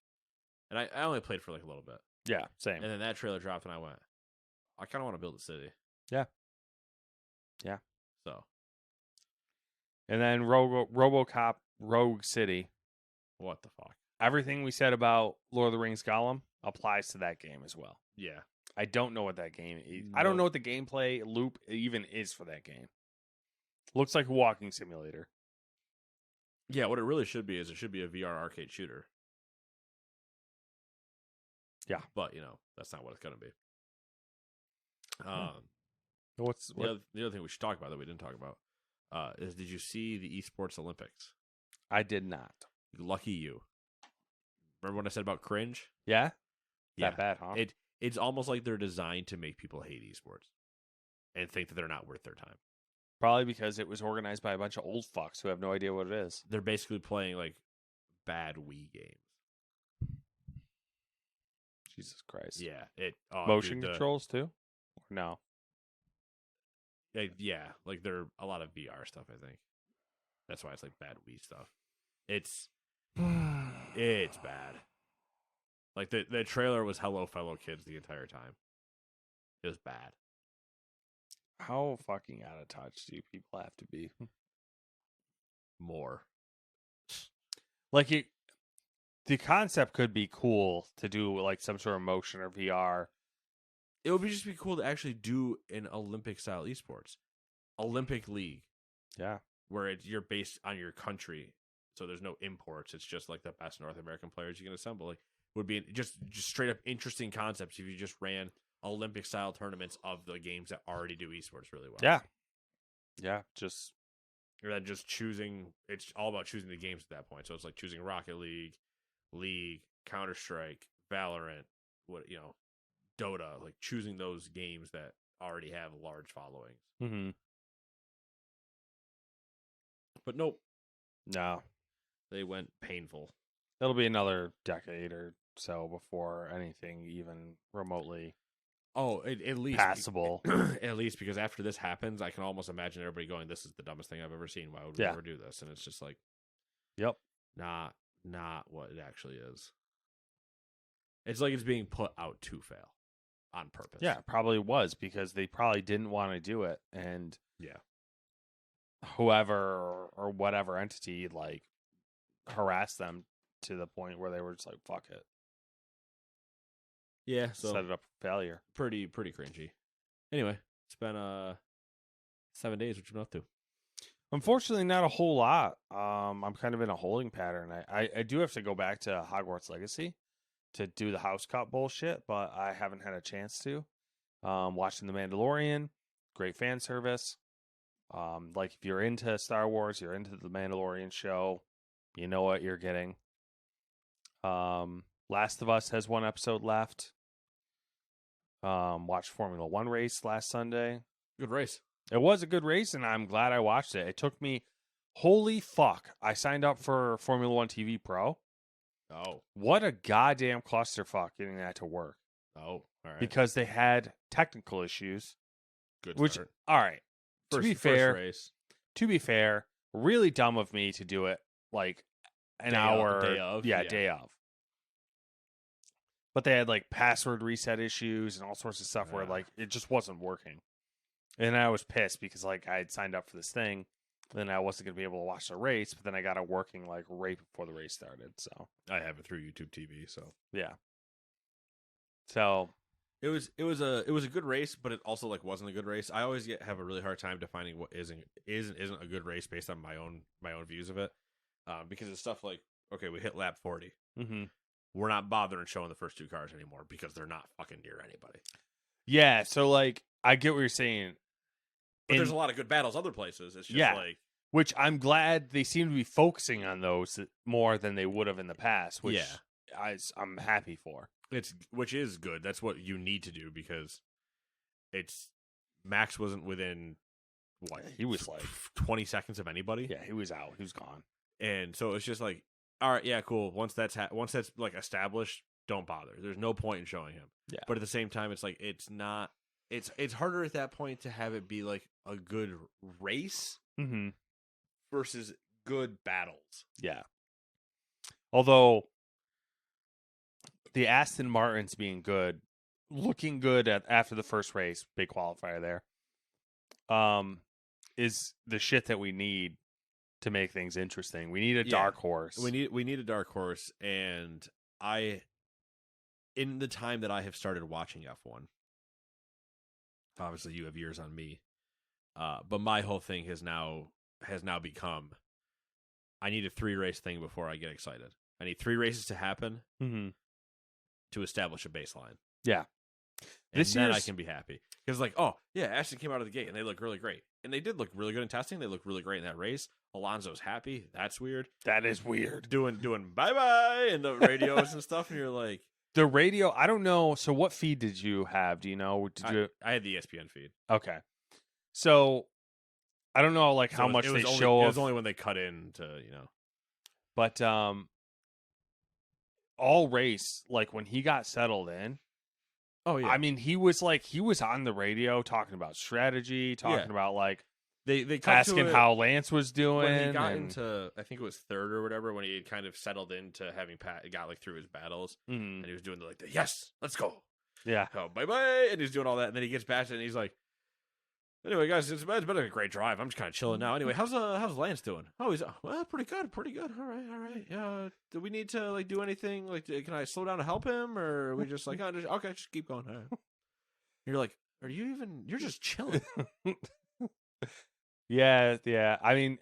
and I only played for like a little bit. Yeah, same. And then that trailer dropped, and I went, I kind of want to build a city. Yeah. So. And then RoboCop Rogue City. What the fuck? Everything we said about Lord of the Rings Gollum applies to that game as well. Yeah. I don't know what that game is. I don't know what the gameplay loop even is for that game. Looks like a walking simulator. Yeah, what it really should be is it should be a VR arcade shooter. Yeah. But, that's not what it's going to be. The other thing we should talk about that we didn't talk about is, did you see the Esports Olympics? I did not. Lucky you. Remember what I said about cringe? Yeah? Yeah. That bad, huh? It's almost like they're designed to make people hate esports and think that they're not worth their time. Probably because it was organized by a bunch of old fucks who have no idea what it is. They're basically playing like bad Wii games. Jesus Christ. Yeah. Motion controls too? Or no? Yeah, like they're a lot of VR stuff, I think. That's why it's like bad Wii stuff. It's bad. Like the trailer was Hello Fellow Kids the entire time. It was bad. How fucking out of touch do you people have to be? More. Like the concept could be cool to do like some sort of motion or VR. It would just be cool to actually do an Olympic style esports. Olympic League. Yeah. Where you're based on your country. So there's no imports. It's just like the best North American players you can assemble. Like, would be just straight up interesting concepts if you just ran Olympic style tournaments of the games that already do esports really well. Yeah. Yeah. Just Or then just choosing. It's all about choosing the games at that point. So it's like choosing Rocket League, Counter-Strike, Valorant, Dota. Like choosing those games that already have large followings. Mm-hmm. But nope, No. they went painful. It'll be another decade or so before anything even remotely Oh, at least passable. At least because after this happens, I can almost imagine everybody going, "This is the dumbest thing I've ever seen. Why would we ever do this?" And it's just like, yep, not what it actually is. It's like it's being put out to fail on purpose. Yeah, it probably was because they probably didn't want to do it, and yeah, whoever or whatever entity like harassed them to the point where they were just like, "Fuck it." Yeah, so set it up for failure. Pretty cringy. Anyway, it's been 7 days. What you been up to? Unfortunately, not a whole lot. I'm kind of in a holding pattern. I do have to go back to Hogwarts Legacy to do the house cut bullshit, but I haven't had a chance to. Watching The Mandalorian, great fan service. Like if you're into Star Wars, you're into the Mandalorian show, you know what you're getting. Last of Us has one episode left. Watched Formula One race last Sunday. Good race. It was a good race, and I'm glad I watched it. It took me, holy fuck, I signed up for Formula One TV Pro. Oh. What a goddamn clusterfuck getting that to work. Oh, all right. Because they had technical issues. Good which, start. All right. To be fair, really dumb of me to do it like an hour. Day of. Yeah, day of. But they had like password reset issues and all sorts of stuff where like it just wasn't working. And I was pissed because like I had signed up for this thing, then I wasn't going to be able to watch the race, but then I got it working like right before the race started. So I have it through YouTube TV, so. Yeah. So it was a good race, but it also like wasn't a good race. I always have a really hard time defining what isn't a good race based on my own views of it. Because it's stuff like, okay, we hit lap 40. Mm-hmm. We're not bothering showing the first two cars anymore because they're not fucking near anybody. Yeah, so like I get what you're saying. But there's a lot of good battles other places. It's just like, which I'm glad they seem to be focusing on those more than they would have in the past, which I'm happy for. Which is good. That's what you need to do because Max wasn't within what? He was like 20 seconds of anybody. Yeah, he was out. He was gone. And so it's just like, all right, yeah, cool. Once that's like established, don't bother. There's no point in showing him. Yeah. But at the same time, it's like it's not. It's harder at that point to have it be like a good race versus good battles. Yeah. Although the Aston Martins being good, looking good after the first race, big qualifier there, is the shit that we need to make things interesting. We need a dark horse. We need a dark horse, and in the time that I have started watching F1, obviously you have years on me, but my whole thing has now become, I need a 3-race thing before I get excited. I need 3 races to happen to establish a baseline. Yeah. And then I can be happy. Because like, oh, yeah, Aston came out of the gate and they look really great. And they did look really good in testing. They look really great in that race. Alonso's happy. That's weird. That is weird. Doing bye-bye in the radios and stuff. And you're like... The radio, I don't know. So what feed did you have? Do you know? I had the ESPN feed. Okay. So I don't know like how much they show. It was only when they cut in to, But all race, like when he got settled in, oh yeah, I mean he was on the radio talking about strategy, talking about like they asking how Lance was doing. When he got into, I think it was third or whatever, when he had kind of settled into having got like through his battles, and he was doing the yes, let's go, yeah, oh bye bye, and he's doing all that, and then he gets back and he's like, anyway, guys, it's been a great drive. I'm just kind of chilling now. Anyway, how's Lance doing? Oh, he's pretty good. All right. Yeah. Do we need to like do anything? Like, can I slow down to help him, or are we just like, okay, just keep going? All right. You're like, you're just chilling. Yeah. I mean,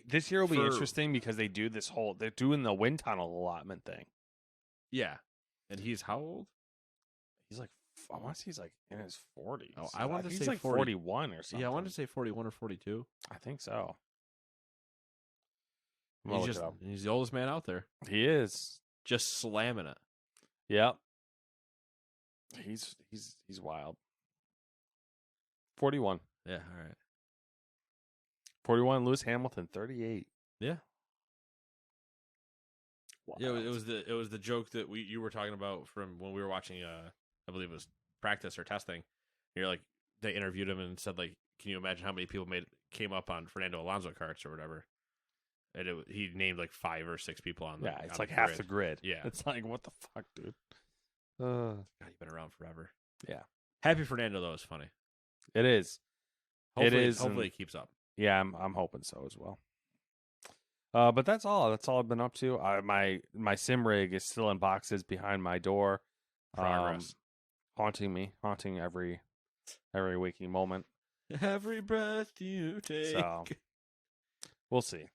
this year will be interesting because they're doing the wind tunnel allotment thing. Yeah, and he's how old? He's like, I want to say he's like in his 40s. Oh, I wanted to say like 41 or something. Yeah, I wanted to say 41 or 42. I think so. I'm gonna look it up. He's the oldest man out there. He is. Just slamming it. Yep. He's wild. 41. Yeah, all right. 41. Lewis Hamilton, 38. Yeah. Wild. Yeah, it was the joke that you were talking about from when we were watching I believe it was practice or testing. You're like, they interviewed him and said, like, can you imagine how many people came up on Fernando Alonso carts or whatever? And he named like 5 or 6 people on the Yeah, it's on like the half grid. the grid. Yeah. It's like, what the fuck, dude? God, you've been around forever. Yeah. Happy Fernando though is funny. It is. Hopefully it keeps up. Yeah, I'm hoping so as well. But that's all. That's all I've been up to. My sim rig is still in boxes behind my door, Progress. haunting every waking moment. Every breath you take. So we'll see.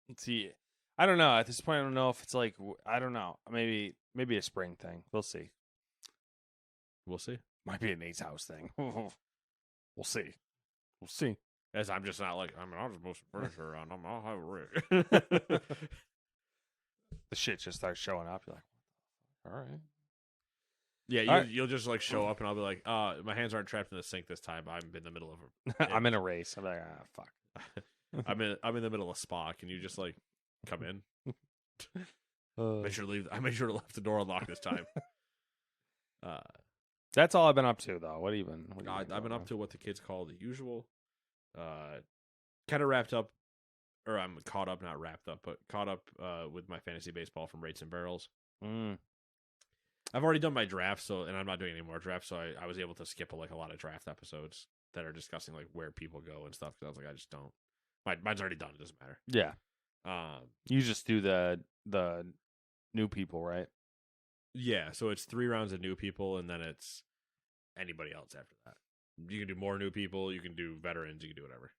Let's see. I don't know. At this point, I don't know if it's like, I don't know. Maybe a spring thing. We'll see. We'll see. Might be a Nate's house thing. We'll see. We'll see. As I'm just not like, I'll just move some furniture around. I'll have a rig. The shit just starts showing up. You're like, all right. Yeah, you'll just like show up and I'll be like, my hands aren't trapped in the sink this time. I'm in the middle of I'm in a race. I'm like, fuck. I'm in the middle of spa. Can you just like come in? I made sure to leave the door unlocked this time. That's all I've been up to though. What have you been? I've been up to what the kids call the usual. Kind of wrapped up, or I'm caught up, not wrapped up, but caught up with my fantasy baseball from Rates and Barrels. I've already done my draft, and I'm not doing any more drafts, so I was able to skip a lot of draft episodes that are discussing like where people go and stuff. Because I was like, I just don't. Mine's already done. It doesn't matter. Yeah. You just do the new people, right? Yeah. So it's 3 rounds of new people, and then it's anybody else after that. You can do more new people. You can do veterans. You can do whatever.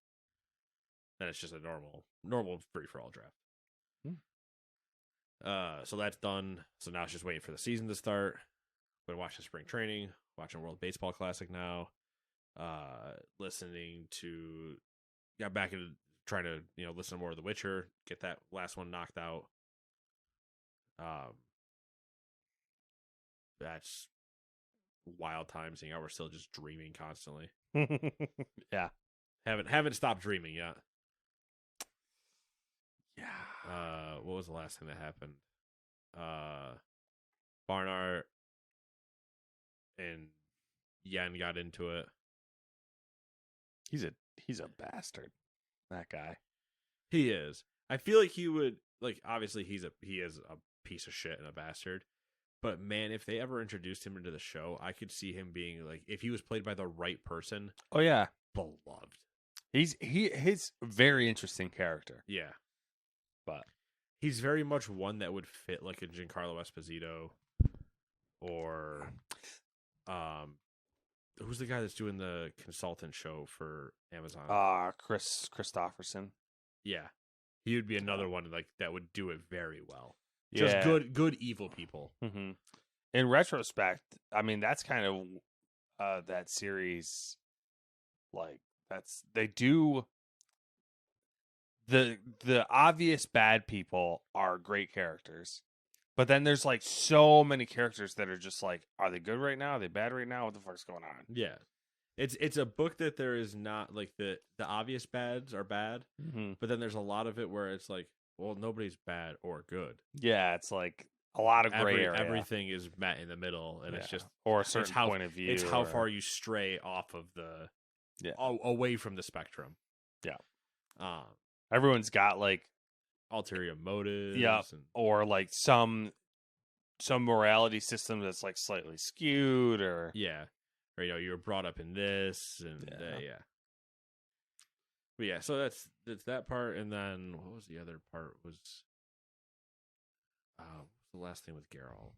Then it's just a normal free for all draft. So that's done. So now it's just waiting for the season to start. Been watching spring training, watching World Baseball Classic now. Got back into trying to listen to more of The Witcher. Get that last one knocked out. That's wild time seeing how we're still just dreaming constantly. Yeah. Haven't stopped dreaming yet. Yeah. What was the last thing that happened? Barnard and Yen got into it. He's a bastard. That guy. He is. I feel like he would obviously he is a piece of shit and a bastard. But man, if they ever introduced him into the show, I could see him being if he was played by the right person. Oh yeah. Beloved. He's a very interesting character. Yeah. But he's very much one that would fit like a Giancarlo Esposito or who's the guy that's doing the consultant show for Amazon? Chris Christopherson. Yeah. He would be another one that would do it very well. Yeah. Just good evil people. Mm-hmm. In retrospect, I mean that's kind of that series they do the obvious bad people are great characters. But then there's so many characters that are just are they good right now? Are they bad right now? What the fuck's going on? Yeah. It's a book that there is not the obvious bads are bad, but then there's a lot of it where it's well, nobody's bad or good. Yeah, it's a lot of gray area. Everything is met in the middle, and it's just or a certain point of view. It's how far you stray off of the away from the spectrum. Yeah. Everyone's got ulterior motives. Yeah, or some morality system that's slightly skewed, or or you were brought up in this, and But yeah, so that's that part, and then what was the other part? Was the last thing with Geralt?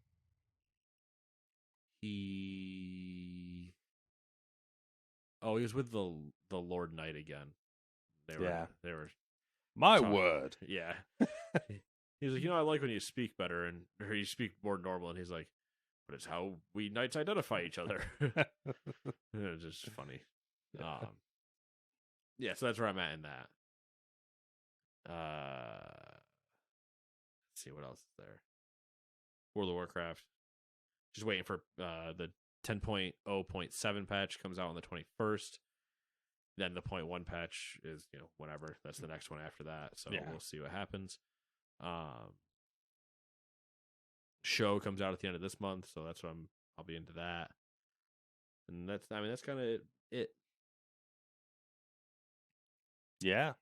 He was with the Lord Knight again. They were my word. Yeah. He's like, I like when you speak better or you speak more normal, and he's like, but it's how we knights identify each other. It's just funny. Yeah, so that's where I'm at in that. Let's see what else is there. World of Warcraft. Just waiting for the 10.0.7 patch comes out on the 21st. Then the 0.1 patch is, whenever. That's the next one after that. So we'll see what happens. Show comes out at the end of this month, so that's what I'll be into that. And that's kind of it. Yeah.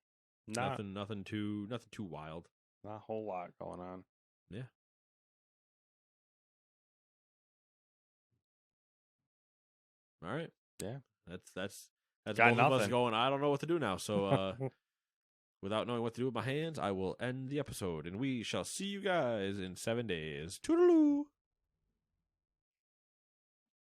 Nothing too wild. Not a whole lot going on. Yeah. All right. Yeah. That's Got both of us nothing. going, I don't know what to do now. So without knowing what to do with my hands, I will end the episode, and we shall see you guys in 7 days. Toodaloo!